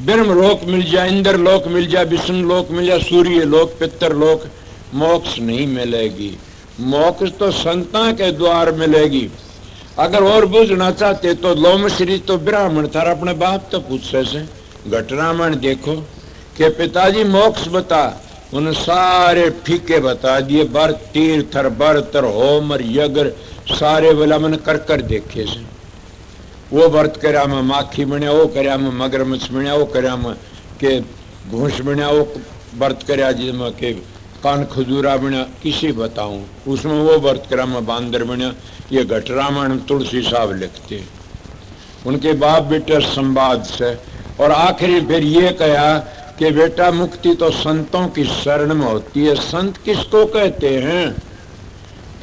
ब्रह्म लोक मिल जाए, इंद्र लोक मिल जाए, विष्णु लोक मिल जाए, सूर्य लोक, पितर लोक। मोक्ष नहीं मिलेगी, मोक्ष तो संता के द्वार मिलेगी। अगर और बुझना चाहते तो लोमश्री तो ब्राह्मण था, अपने बाप तो पूछे से घटरामण देखो कि पिताजी मोक्ष बता, उन्हें सारे फीके बता दिए। बर तीर्थर बरतर होमर यगर सारे वाला मन कर देखे से। वो व्रत करया में माखी बनिया, वो करया में मगरमच्छ बनिया, वो करया में के घूस बनिया, वो व्रत करया जिसमें के कान खजूरा बनिया, किसी बताऊं। उसमें वो व्रत करया में बांदर बनिया। ये घटरामण तुलसी साहब लिखते, उनके बाप बेटे संवाद से। और आखिरी फिर ये कहा कि बेटा मुक्ति तो संतों की शरण में होती है। संत किसको कहते हैं?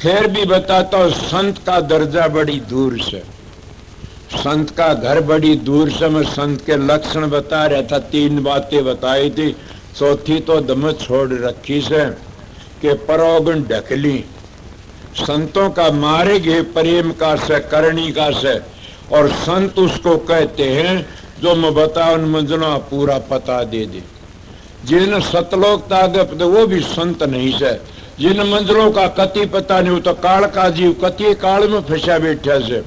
फिर भी बताता हूं, संत का दर्जा बड़ी दूर से, संत का घर बड़ी दूर से। मैं संत के लक्षण बता रहा था, 3 बातें बताई थी, चौथी तो दम छोड़ रखी से कि परोगन ढकली। संतों का मारेगे प्रेम का से, करनी का से। और संत उसको कहते हैं जो मैं बता उन मंजिलों पूरा पता दे दे। जिन सतलोक तागप वो भी संत नहीं से। जिन मंजिलों का कति पता नहीं, तो काल का जीव कति काल में फंसा बैठा से।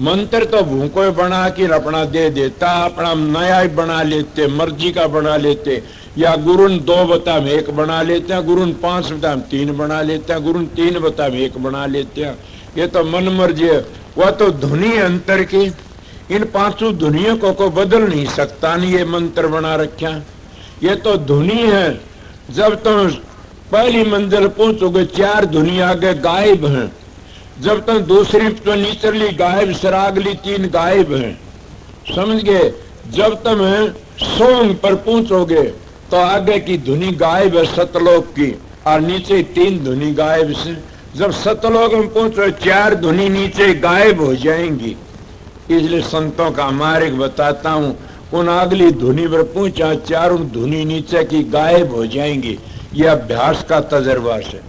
मंत्र तो भूखो बना के अपना दे देता, अपना नया ही बना लेते, मर्जी का बना लेते। या गुरुन 2 बता में 1 बना लेते हैं, गुरुन 5 बता में 3 बना लेते हैं, गुरुन 3 बता में 1 बना लेते हैं। ये तो मन मर्जी है। वह तो धुनी अंतर की, इन 5 धुनियों को बदल नहीं सकता। नहीं ये मंत्र बना रखा, ये तो धुनी है। जब तुम पहली मंजिल पहुंचोगे 4 धुनी आगे गायब हैं। जब तक दूसरी तो नीचली गायब, सरागली 3 गायब हैं, समझ गए। जब तुम सोम पर पहुंचोगे तो आगे की धुनी गायब है सतलोक की, और नीचे 3 धुनी गायब से। जब सतलोक में पहुंचो 4 धुनी नीचे गायब हो जाएंगी। इसलिए संतों का मार्ग बताता हूं, उन अगली धुनी पर पहुंचा 4 धुनी नीचे की गायब हो जाएंगी। यह अभ्यास का तजर्बा से।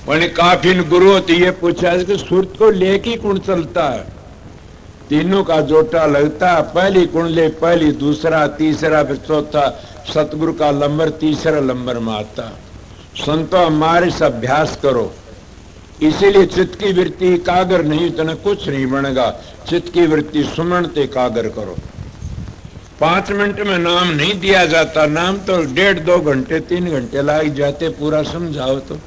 वही काफी गुरु होती ये पूछा कि सुरत को लेके कौन चलता है? तीनों का जोटा लगता है, पहली कुंडली, पहली, दूसरा, तीसरा, फिर चौथा, सतगुरु का लंबर तीसरा लंबर में आता। संतो हमारे से अभ्यास करो। इसीलिए चित्त की वृत्ति एकाग्र नहीं तो कुछ नहीं बनेगा। चित्त की वृत्ति सुमनते एकाग्र करो। 5 मिनट में नाम नहीं दिया जाता, नाम तो 1.5-2 घंटे 3 घंटे लग जाते पूरा समझाओ तो।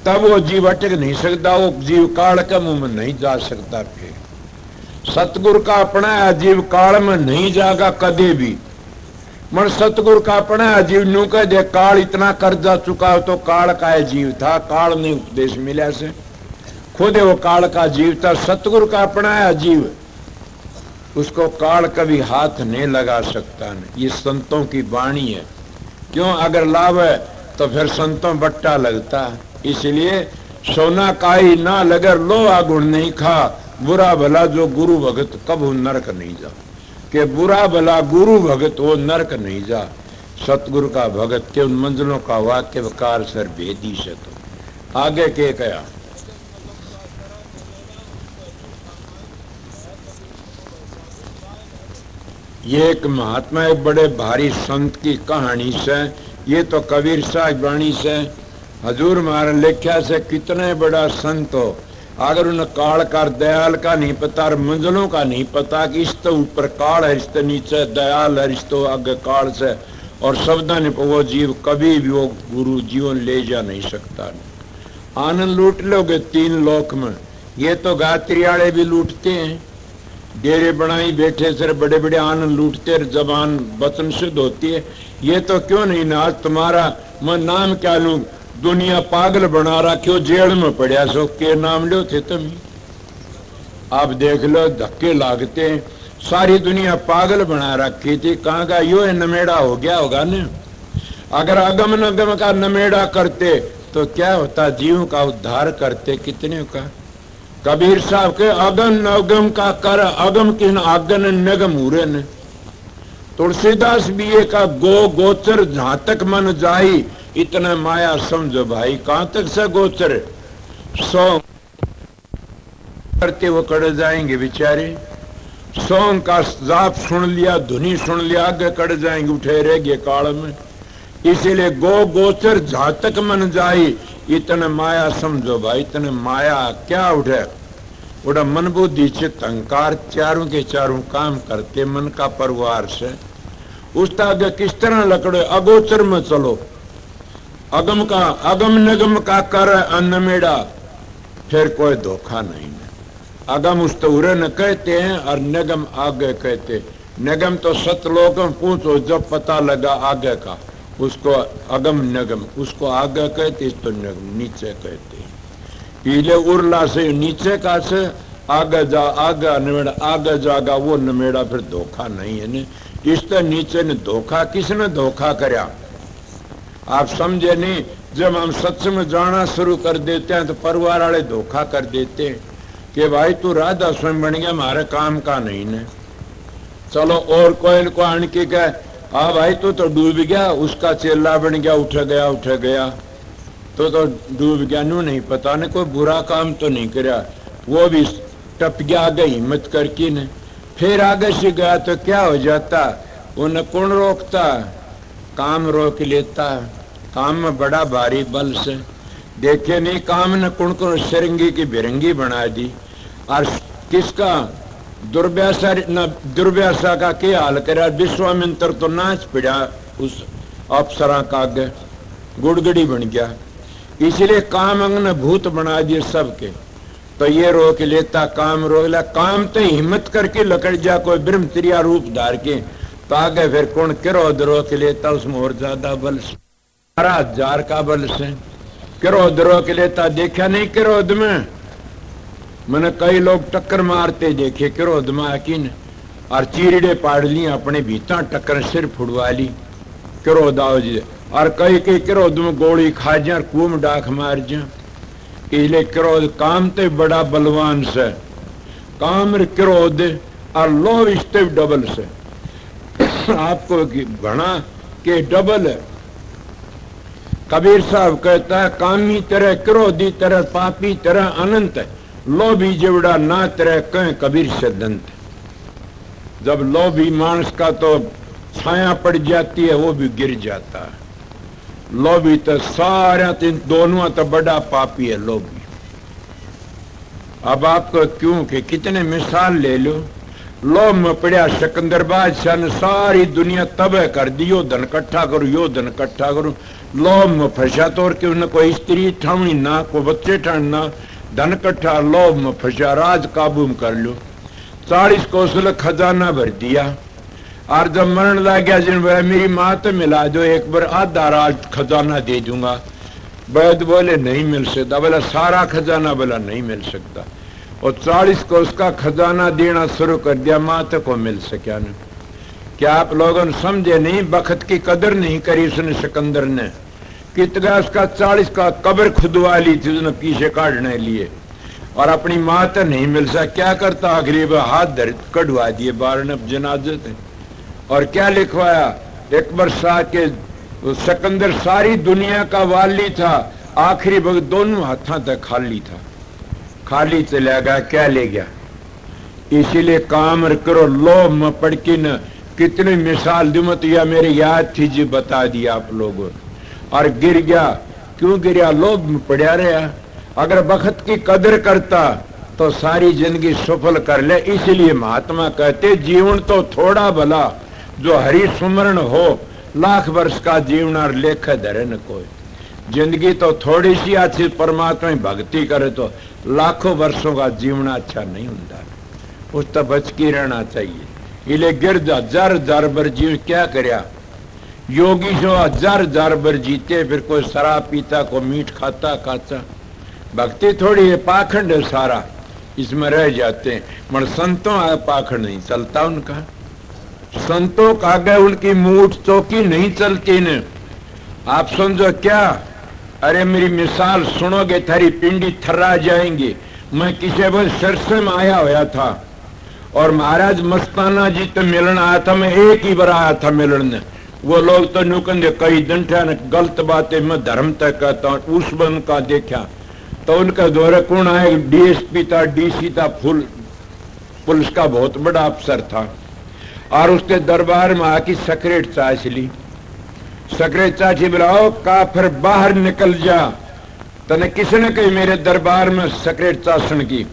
तब वो जीव अटक नहीं सकता, वो जीव काल के मुंह में नहीं जा सकता। फिर सतगुरु का अपना जीव काल में नहीं जागा कदे भी। मन सतगुरु का अपना जीव न्यू कह दे काल इतना कर्जा चुका हो तो काल का जीव था, काल ने उपदेश मिला से, खुद वो काल का जीव था। सतगुरु का अपना जीव, उसको काल कभी हाथ नहीं लगा सकता। नहीं, ये संतों की वाणी है। क्यों? अगर लाभ है तो फिर संतों बट्टा लगता। इसलिए सोना काई ना लगर लोहा गुण नहीं खा, बुरा भला जो गुरु भगत कब नरक नहीं जा। के बुरा भला गुरु भगत वो नरक नहीं जा। सतगुरु का भगत के उन मंजिलों का वाक्य वकार सर भेदी से। तो आगे के कया ये एक महात्मा एक बड़े भारी संत की कहानी से, ये तो कबीर साहब वाणी से हजूर महाराज लेख्या से कितने बड़ा संत हो, अगर उन्हें काल का दयाल का नहीं पता और मंजिलों का नहीं पता कि इस तो ऊपर काल है, इस तो नीचे दयाल है, इस तो आगे काल से, और शब्दा ने वो जीव कभी भी वो गुरु जीवन ले जा नहीं सकता। आनंद लूट लोगे 3 लोक में। ये तो गायत्री वाले भी लूटते हैं, डेरे बनाई बैठे सर बड़े बड़े आनंद लूटते, जबान वचन शुद्ध होती है। ये तो क्यों नहीं ना, आज तुम्हारा मैं नाम क्या लूं, दुनिया पागल बना रहा, क्यों जेल में पड़ा सो के नाम लो थे तुम। आप देख लो धक्के लागते हैं, सारी दुनिया पागल बना रखी थी। कहाँ का यो नमेड़ा हो गया होगा न। अगर अगम नगम का नमेड़ा करते तो क्या होता, जीव का उद्धार करते कितने का। कबीर साहब के अगम नगम का कर, अगम किन आगन नगम उरे न। तुलसीदास बीए का गो गोचर जहां तक मन जाई, इतना माया समझो भाई। कहां तक से गोचर 100 करते वो कड़ जाएंगे बेचारे। 100 का जाप सुन लिया, धुनी सुन लिया, आगे कड़ जाएंगे, उठे रह गए काल में। इसीलिए गो गोचर जहां तक मन जाई, इतने माया समझो भाई। इतने माया क्या उठे, उड़ा मन बुद्धि चित्त अहंकार चारों के चारों काम करते मन का परिवार से। उसका आगे किस तरह लकड़े, अगोचर में चलो। अगम का अगम नगम का कर अन्नमेड़ा, फिर कोई धोखा नहीं। अगम उस तो उरे न कहते हैं और नगम आगे कहते। नगम तो सतलोक में पूछो जब पता लगा आगे का, उसको अगम नगम, उसको आगे कहते, इस तो नगम नीचे कहते। पीले उर्ला से नीचे का से आगे जा, आगे नमेड़ा आगे जागा, वो नमेड़ा फिर धोखा नहीं है ने। इस तो नीचे ने धोखा, किसने धोखा करया आप समझे नहीं। जब हम सत्संग में जाना शुरू कर देते हैं तो परिवार वाले धोखा कर देते हैं कि भाई तू राधा स्वयं बन गया, हमारे काम का नहीं ने। चलो और कोई को आन के कहे, हाँ भाई तू तो डूब गया, उसका चेला बन गया, उठ गया तो डूब गया। नू नहीं पता ने कोई बुरा काम तो नहीं कराया, वो भी टप गया आगे हिम्मत करके ने। फिर आगे से गया तो क्या हो जाता, उन्हें कौन रोकता, काम रोक लेता। काम में बड़ा भारी बल से देखे नहीं, काम ने कौन कौन सरंगी की बिरंगी बना दी। और किसका दुर्व्यासा का क्या हाल करा, विश्वामित्र तो नाच पड़ा उस अप्सरा का आगे, गुड़गड़ी बन गया। इसलिए काम अंग ने भूत बना दिए सबके। तो ये रोक लेता, काम रोक ला, काम तो हिम्मत करके लकड़ जा कोई ब्रह्मचर्या रूप धार के, तो आगे फिर कौन क्रोध रोक लेता, उसमें और ज्यादा बल से 12,000 का बल से क्रोध रोक लेता। देखा नहीं क्रोध में, मैंने कई लोग टक्कर मारते देखे क्रोध में आकिन, और चीरड़े पाड़ ली अपने भीतर, टक्कर सिर फुड़वा ली। क्रोध आओ जी और कई कई क्रोध में गोली खा जा कूम डाक मार जा। इसलिए क्रोध काम ते बड़ा बलवान से, काम क्रोध और लोभ इसते डबल से। आपको घना के डबल है। कबीर साहब कहता है कामी तरह, क्रोधी तरह, पापी तरह अनंत, लोभी जेवड़ा ना तरह कह कबीर से दंत। जब लोभी मानस का तो छाया पड़ जाती है वो भी गिर जाता है। लोभी तो सारा दोनों तो बड़ा पापी है लोभी। अब आपको क्यों कि कितने मिसाल ले लो। लोभ में पड़ा सिकंदर बादशाह ने सारी दुनिया तबाह कर दी, यो धन इकट्ठा करो, यो धन इकट्ठा करो। लोभ में फंसा तो कि उन्हें कोई स्त्री ठावनी ना, कोई बच्चे ठाणना, धन इकट्ठा, लोभ में फंसा, राज काबू में कर लो। 40 कौशल खजाना भर दिया और जब मरण लग गया जिन मेरी माँ तो मिला दो, एक बार आधा राज खजाना दे दूंगा। वैद बोले नहीं मिल सकता, बोला सारा खजाना, बोला नहीं मिल सकता। और 40 को उसका खजाना देना शुरू कर दिया, माता को मिल सका न। क्या आप लोगों ने समझे नहीं? बखत की कदर नहीं करी उसने सिकंदर ने। कितना उसका 40 का कब्र खुदवा ली थी उसने पीछे काटने लिए, और अपनी माता नहीं मिल सका। क्या करता? गरीब हाथ धर कढ़वा दिए बारह जनाजे थे। और क्या लिखवाया? एक बरसा के सिकंदर सारी दुनिया का वाली था, आखिरी वक्त दोनों हाथों तक खाली था। खाली चला गया, क्या ले गया? इसीलिए काम करो, लोभ में पड़ के न। कितनी मिसाल दुमत या मेरी याद थी जी, बता दिया आप लोगों। और गिर गया, क्यों गिरा? लोभ में पड़ा रहा। अगर वक्त की कदर करता तो सारी जिंदगी सफल कर ले। इसलिए महात्मा कहते जीवन तो थोड़ा भला, जो हरि सुमरण हो, लाख वर्ष का जीवन और लेख धरे न कोई। जिंदगी तो थोड़ी सी अच्छी, परमात्मा की भक्ति करे तो लाखों वर्षों का जीवन अच्छा नहीं होता। उस तो बच के रहना चाहिए। इले गिर जा, जार जार बर जीव क्या करया? योगी जो हजार जार बर जीते, फिर कोई शराब पीता, को मीठ खाता काचा। भक्ति थोड़ी है, पाखंड है सारा, इसमें रह जाते हैं। मगर संतों आगे पाखंड नहीं चलता उनका। संतों का आगे उनकी मूठ चौकी नहीं चलती न। आप समझो क्या? अरे मेरी मिसाल सुनोगे थारी पिंडी थर्रा जाएंगे। मैं किसी बार सरसे में आया हुआ था और महाराज मस्ताना जी तो मिलन आया था। मैं एक ही बार आया था मिलन। वो लोग तो नुकंदे कई दंठा ने गलत बातें मैं धर्म तक कहता हूँ। उस बन का देखा तो उनका दौरे कौन आए? डीएसपी था, डीसी था, फुल पुलिस का बहुत बड़ा अफसर था। और उसके दरबार में आके सेक्रेट चाच ली। सेक्रेट चाची बुलाओ, का फिर बाहर निकल जा। तने किसने कही मेरे दरबार में सेक्रेट चासन की?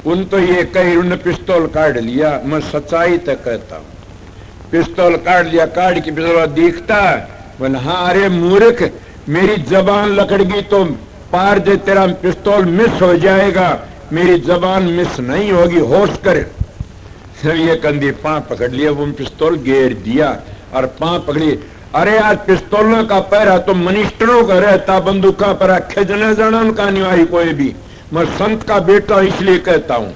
उन तो ये कही, उन्होंने पिस्तौल काट लिया। मैं सच्चाई तक कहता हूँ, पिस्तौल काट लिया। काट की पिस्तौल दिखता है? बोले हाँ। अरे मूर्ख, मेरी जबान लकड़गी तो पार दे, तेरा पिस्तौल मिस हो जाएगा। मेरी जबान मिस नहीं होगी, होश कर। ये कंधी पांव पकड़ लिया, वो पिस्तौल घेर दिया और पांव पकड़ी। अरे आज पिस्तौलों का पैरा तो मिनिस्टरों का रहता, बंदूका पर खेजने जाना उनका निवारी कोई भी। मैं संत का बेटा इसलिए कहता हूं,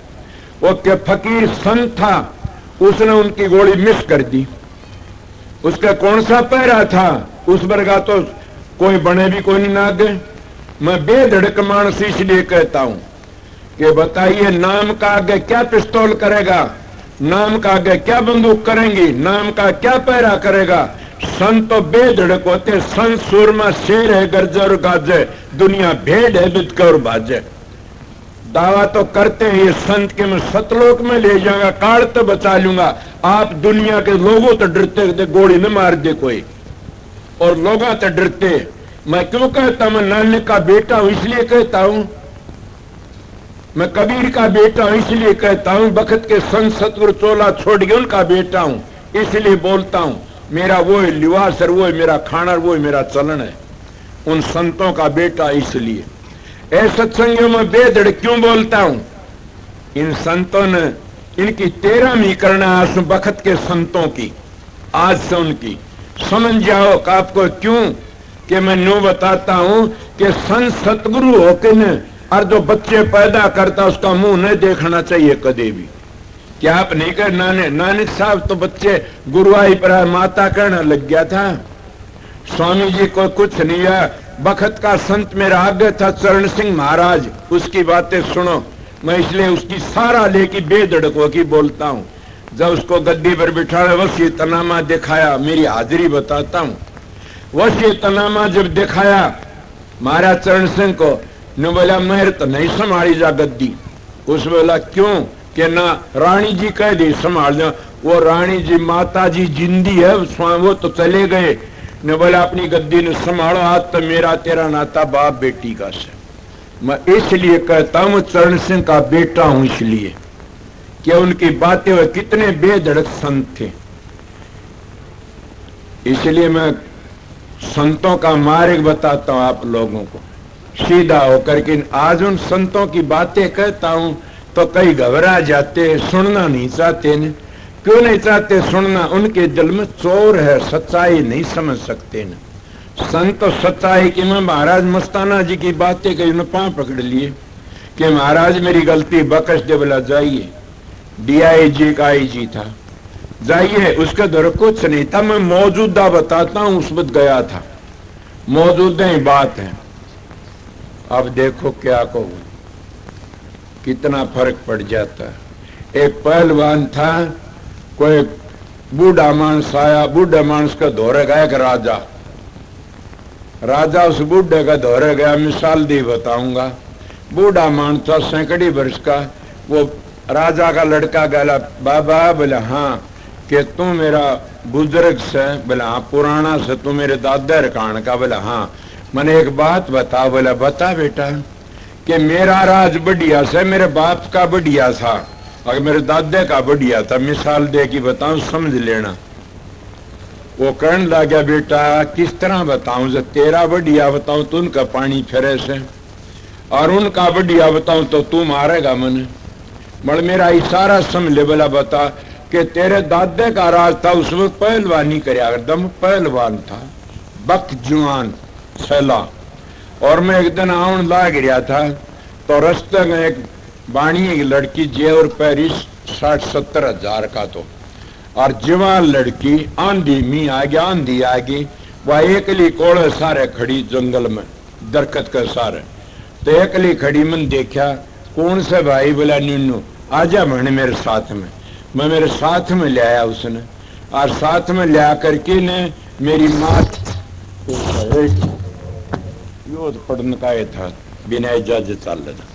वो के फकीर संत था, उसने उनकी गोली मिस कर दी। उसका कौन सा पैरा था? उस वर्गा तो कोई बने भी कोई नहीं ना दे। मैं बेधड़क मानस इसलिए कहता हूं कि बताइए, नाम का आगे क्या पिस्तौल करेगा? नाम का आगे क्या बंदूक करेंगी? नाम का क्या पैरा करेगा? संत तो बेधड़क होते। संत सूरमा शेर है, गर्जे और गाजे, दुनिया भेड़ है, बिदके और बाजे। दावा तो करते हैं ये संत के मैं सतलोक में ले जाऊंगा, काल तो बचा लूंगा। आप दुनिया के लोगों तो डरते थे, गोली न मार दे कोई, और लोग तो डरते। मैं क्यों कहता हूं? मैं नानक का बेटा हूं इसलिए कहता हूं, मैं कबीर का बेटा हूं इसलिए कहता हूं, बखत के संत सतगुरु चोला छोड़ गए उनका बेटा हूं इसलिए बोलता हूं। मेरा वो लिवास है, वो मेरा खाना, वो मेरा चलन है, उन संतों का बेटा इसलिए। ऐसे सत्संगियों में बेधड़ क्यों बोलता हूं? इन संतों ने इनकी 13वीं करना आज बखत के संतों की, आज से उनकी समझ जाओ। आपको क्यों कि मैं न्यू बताता हूं कि संत सतगुरु होके न, और जो बच्चे पैदा करता उसका मुंह नहीं देखना चाहिए कदे भी। क्या आप नहीं कर? नाने साहब तो बच्चे गुरुआई पर माता कहना लग गया था। स्वामी जी को कुछ नहीं है। बखत का संत मेरा आगे था चरण सिंह महाराज, उसकी बातें सुनो। मैं इसलिए उसकी सारा लेके बेधड़कों की बोलता हूँ। जब उसको गद्दी पर बिठाया वसीयतनामा दिखाया, मेरी हाजिरी बताता हूँ। वसीयतनामा जब दिखाया महाराज चरण सिंह को, ने बोला मेहर तो नहीं संभाली जा गद्दी। उस बोला क्यों? कि ना रानी जी कह दी संभाल दो। वो रानी जी माता जी जिंदी है, वो तो चले गए। ने बोला अपनी गद्दी ने संभालो, आज तो मेरा तेरा नाता बाप बेटी का से। मैं इसलिए कहता हूं चरण सिंह का बेटा हूं, इसलिए कि उनकी बातें वे कितने बेधड़क संत थे। इसलिए मैं संतों का मार्ग बताता हूं आप लोगों को सीधा होकर के। आज उन संतों की बातें कहता हूं तो कई घबरा जाते, सुनना नहीं चाहते न। क्यों नहीं चाहते सुनना? उनके दिल में चोर है, सच्चाई नहीं समझ सकते न। संत तो सच्चाई की मैं महाराज मस्ताना जी की बातें कही, उन्होंने पांव पकड़ लिए कि महाराज मेरी गलती बख्श दे। बोला जाइए, DIG का IG था, जाइए, उसके दर कुछ नहीं था। मैं मौजूदा बताता हूं, उस वक्त गया था, मौजूदा ही बात है। अब देखो क्या कहूं, कितना फर्क पड़ जाता है। एक पहलवान था, कोई बूढ़ा मानस आया, बूढ़े मानस का धोरे गया एक राजा उस बूढ़े का धोरे गया। मिसाल दी बताऊंगा। बूढ़ा मानस था, सैकड़ी वर्ष का। वो राजा का लड़का गया, बाबा। बोला हाँ, कि तू मेरा बुजुर्ग से? बोला हाँ, पुराना से, तू मेरे दादा रकान का? बोला हाँ। मैंने एक बात बता। बोला बता बेटा। कि मेरा राज बढ़िया से मेरे बाप का बढ़िया था और मेरे दादे का बढ़िया था। मिसाल दे की बताऊं, समझ लेना। वो कहने लगा बेटा किस तरह बताऊं? जब तेरा बढ़िया बताऊं तो उनका पानी फेरे से, और उनका बढ़िया बताऊं तो तू मारेगा मन। मगर मेरा इशारा समझ ले। बोला बता। कि तेरे दादे का राज था, उस वक्त पहलवानी करया, दम पहलवान था, बक जुआन छैला। और मैं एक दिन आउन लाग गया था, तो रास्ते में एक बाणी की लड़की, जेवर पैरिस 60-70 हजार का, तो और जवान लड़की, आंधी मी आ गया, आंधी आ गई। वह एकली कोड़े सारे खड़ी जंगल में, दरखत के सारे। तो एकली खड़ी मन देखा, कौन से भाई? बोला नीनू, आजा मैंने मेरे साथ में। मैं मेरे साथ में ले आया उसने, और साथ में ले आकर के ने मेरी मात यो पढ़ने का था, बिना इजाजत चल लेना।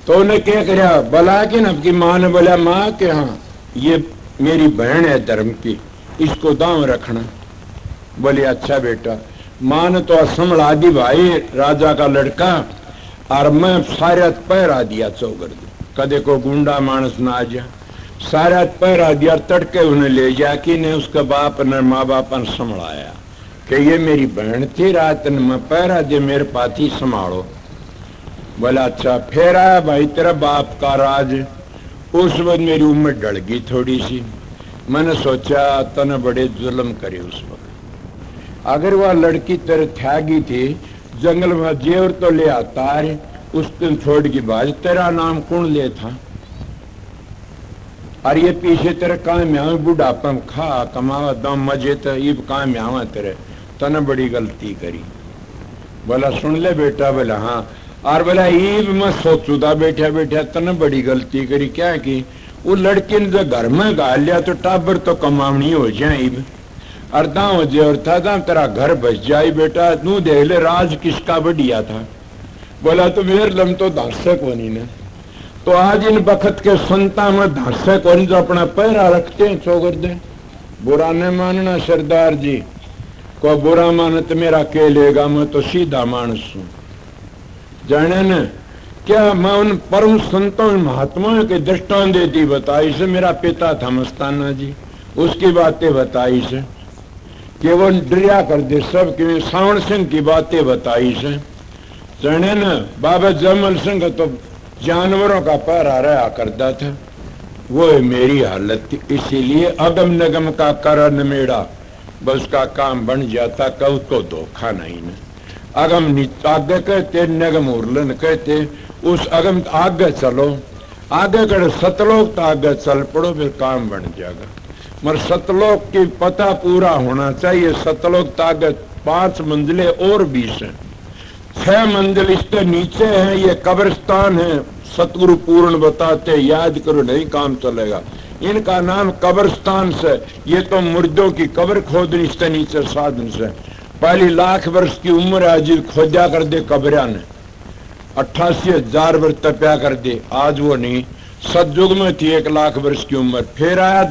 तो उन्हें क्या करा? बोला कि न आपकी माँ ने बोला, माँ के हाँ ये मेरी बहन है धर्म की, इसको दांव रखना। बोले अच्छा बेटा। माँ ने तो संभला दी भाई, राजा का लड़का, और मैं सारा पहरा दिया चौगर दी, कदे को गुंडा मानस ना आ जा। सारा पहरा दिया, तड़के उन्हें ले जा कि ने उसके बाप ने माँ बाप ने संभलाया कि ये मेरी बहन थी, रात ने मैं पहरा दे, मेरे पाती संभालो। बोला अच्छा। फिर आया भाई तेरा बाप का राज। उस वक्त मेरी उम्र डल गई थोड़ी सी। मैंने सोचा तने बड़े जुल्म करे उस वक्त। अगर वह लड़की तेरे त्यागी थी, जंगल में जेवर तो ले आता है, उस दिन छोड़ की बाज, तेरा नाम कौन ले था? और ये पीछे तेरे काम आवे, बुढ़ापा में खा कमावा दम मजे, तो ये काम आवा तेरे, तने बड़ी गलती करी। बोला सुन ले बेटा। बोला हाँ। और बोला ईब मैं सोचूदा बैठा बैठा तने बड़ी गलती करी। क्या की? वो लड़की ने जब घर में गाल लिया तो टाबर तो कमावनी हो जाए ईब, और दाव जे और था तेरा घर बच जाए बेटा। तू देख ले राज किसका बढ़िया था। बोला तो मेरे लम तो धासे को नहीं ना। तो आज इन बखत के संता में धासे को नहीं, जो अपना पैरा रखते हैं चौगर दे। बुरा न मानना सरदार जी को, बुरा माने तो मेरा के लेगा, मैं तो सीधा मानस हूं। जाने न क्या मैं उन परम संतों महात्माओं के दृष्टांत देती बताई से। मेरा पिता था मस्ताना जी, उसकी बातें बताई से कि वो डरिया कर दे सब, कि सावण सिंह की बातें बताई से। जाने न बाबा जमल सिंह तो जानवरों का पहरा रहा करता था, वो मेरी हालत थी। इसीलिए अगम नगम का करण मेड़ा, बस का काम बन जाता, कब को धोखा नहीं न। अगम आगे कहते, नगम उर्लन कहते। उस अगम आगे चलो, आगे कर सतलोक तो आगे चल पड़ो फिर काम बन जाएगा। मगर सतलोक की पता पूरा होना चाहिए। सतलोक तो आगे 5 मंजिलें और 20 हैं, 6 मंजिल इसके नीचे हैं, ये कब्रिस्तान है। सतगुरु पूर्ण बताते याद करो नहीं काम चलेगा। इनका नाम कब्रिस्तान से, ये तो मुर्दों की कब्र खोदनी इसके नीचे साधन से। पहली 1 लाख वर्ष की उम्र आज खोदा कर दे कब्रिया ने, 88,000 वर्ष तपया कर दे, आज वो नहीं। सतयुग में थी 1 लाख वर्ष की उम्र। फिर आया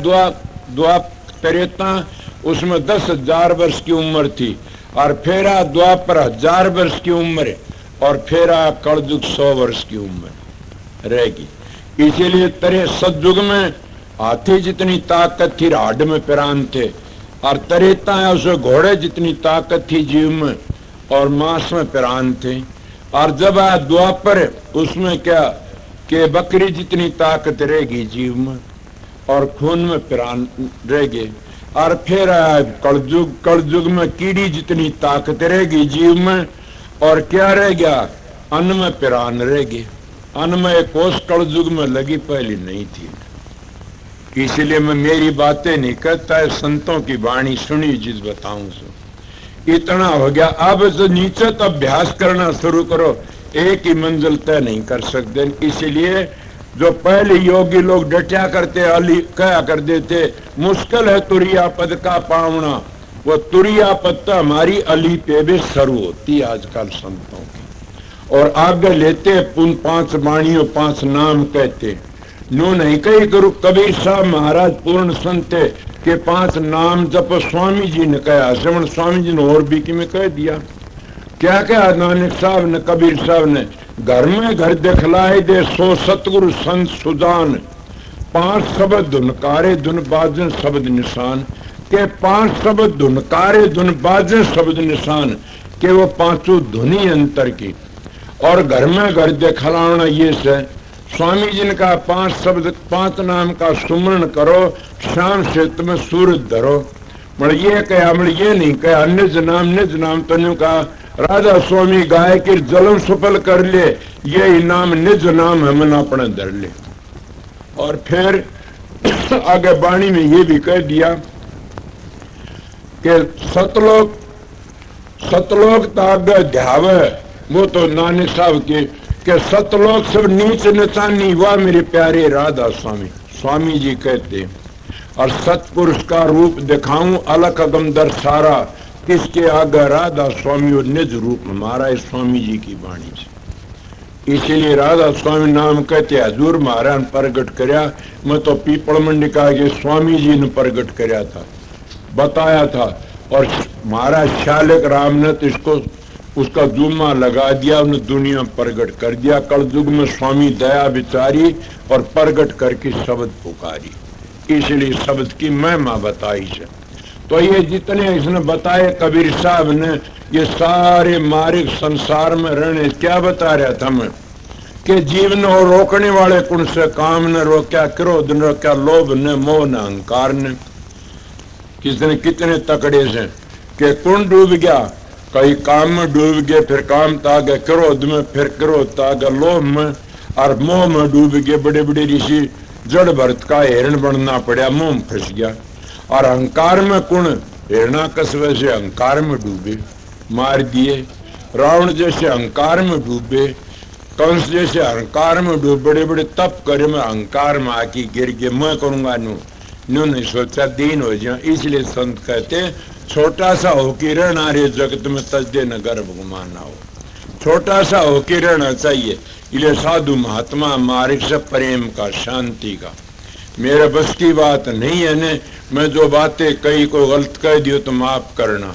द्वापरेता, उसमें 10,000 वर्ष की उम्र थी। और फिर आया द्वापर 1000 वर्ष की उम्र। और फिर आया कलयुग 100 वर्ष की उम्र रहेगी। इसीलिए तेरे सतयुग में हाथी जितनी ताकत थी राड में पिरान थे, और त्रेता है उसे घोड़े जितनी ताकत थी जीव में और मांस में पिरान थे। और जब आया द्वापर उसमें क्या कि बकरी जितनी ताकत रहेगी जीव में और खून में पिरान रहेगी। और फिर आया कलयुग, कलयुग में कीड़ी जितनी ताकत रहेगी जीव में और क्या रह गया, अन्न में पिरान रहेगी। अन्न में एक कोष कलयुग में लगी, पहली नहीं थी। इसलिए मैं मेरी बातें नहीं करता है, संतों की वाणी सुनी जिस बताऊं सो। इतना हो गया। अब जो नीचे तो अभ्यास करना शुरू करो, एक ही मंजिल तय नहीं कर सकते। इसलिए जो पहले योगी लोग डटिया करते अली कहा कर देते मुश्किल है तुरिया पद का पावना, वो तुरिया पद तो हमारी अली पे भी शुरू होती आजकल संतों की। और आगे लेते 5 वाणियों 5 नाम कहते नो नहीं कही करो। कबीर साहब महाराज पूर्ण संत के 5 नाम जब स्वामी जी ने कहा, श्रवण स्वामी जी ने और भी कि में कह दिया। क्या कहा नानक साहब ने, कबीर साहब ने, घर में घर दिखलाए दे 100 सतगुरु संत सुजान, 5 शब्द धुनकारे धुन बाजन शब्द निशान के 5 शब्द धुनकारे धुन बाजन शब्द निशान के वो 5 धुनी अंतर की। और घर में घर दिखलाना ये से स्वामी जी ने कहा 5 शब्द 5 नाम का सुमरण करो, शाम से तुम्हें सूरज धरो। मतलब ये कहा, मतलब ये नहीं कहा निज नाम तो नहीं कहा राधा स्वामी गाय की जलम सफल कर ले, ये नाम निज नाम हमन अपने धर ले। और फिर आगे वाणी में ये भी कह दिया कि सतलोक ताग ध्यावे, वो तो नानक साहब के सतलोक सब नीच नचानी, वह मेरे प्यारे राधा स्वामी स्वामी जी कहते। और सतपुरुष का रूप दिखाऊं अलग अगम दर्शारा, किसके आगे राधा स्वामी और निज रूप हमारा है स्वामी जी की वाणी से। इसीलिए राधा स्वामी नाम कहते हजूर महाराज ने प्रगट करया। मैं तो पीपल मंडी का ये स्वामी जी ने प्रगट करया था, बताया था। और महाराज शालिक राम ने तो इसको उसका जुम्मा लगा दिया, उन्हें दुनिया प्रगट कर दिया। कलयुग में स्वामी दया बिचारी और प्रगट करके शब्द पुकारी, इसलिए शब्द की महिमा बताई है। तो ये जितने इसने बताए कबीर साहब ने, ये सारे मार्ग संसार में रहने क्या बता रहा था मैं कि जीवन और रोकने वाले कौन से, काम न रोक्या, क्रोध न रोक्या, लोभ न, मोह न, अहंकार न। किसने कितने तकड़े से कि कौन डूब गया, कई काम में डूब गए, फिर काम तो आ गए क्रोध में, फिर क्रोध तो आ गया लोभ में, और मोह में डूब गए। बड़े बड़े ऋषि जड़ भरत का हिरण बनना पड़ा, मोह में फंस गया। और अहंकार में कौन, हिरणाकश्यप से अहंकार में डूबे, मार दिए। रावण जैसे अहंकार में डूबे, कंस जैसे अहंकार में डूबे, बड़े बड़े तप करे में अहंकार में आके गिर गए। मैं करूंगा नो नहीं सोचा दीन हो जाए। इसलिए संत कहते छोटा सा होके रहना रे जगत में तजदे न गर्भ गुमाना हो, छोटा सा होके रहना चाहिए। इसलिए साधु महात्मा मार्ग से प्रेम का, शांति का। मेरे बस की बात नहीं है ने, मैं जो बातें कई को गलत कह दियो तो माफ करना।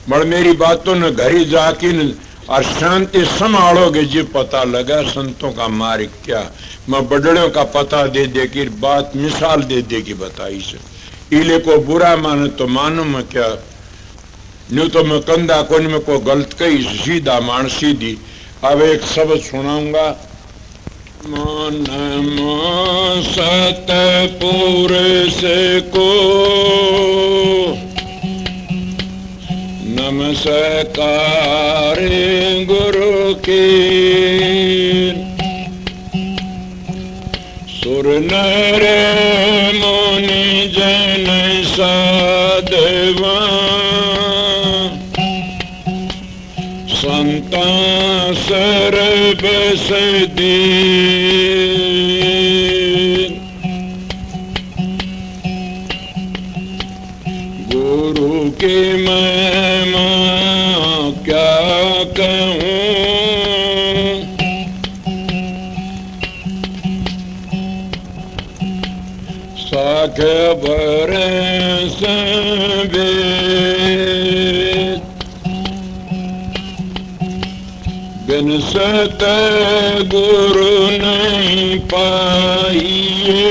मगर मेरी बातों ने घर ही जाके और शांति संभालोगे जी पता लगा संतों का मार्ग क्या। मैं बड़ड़ों का पता दे दे की बात मिसाल दे दे की बताई से। इले को बुरा मानो तो मानो मैं क्या, न्यू तो मैं कंधा कोनी में को गलत कही, सीधा मान सीधी। अब एक शब्द सुनाऊंगा। मन सतपुरुष को नमस्कार गुरु की, सुर नर मुनि जन साधवा संता सर्व सदी गुरु की महिमा क्या कहूँ साख बरस वेद बिन सत गुरु नहीं पाइए।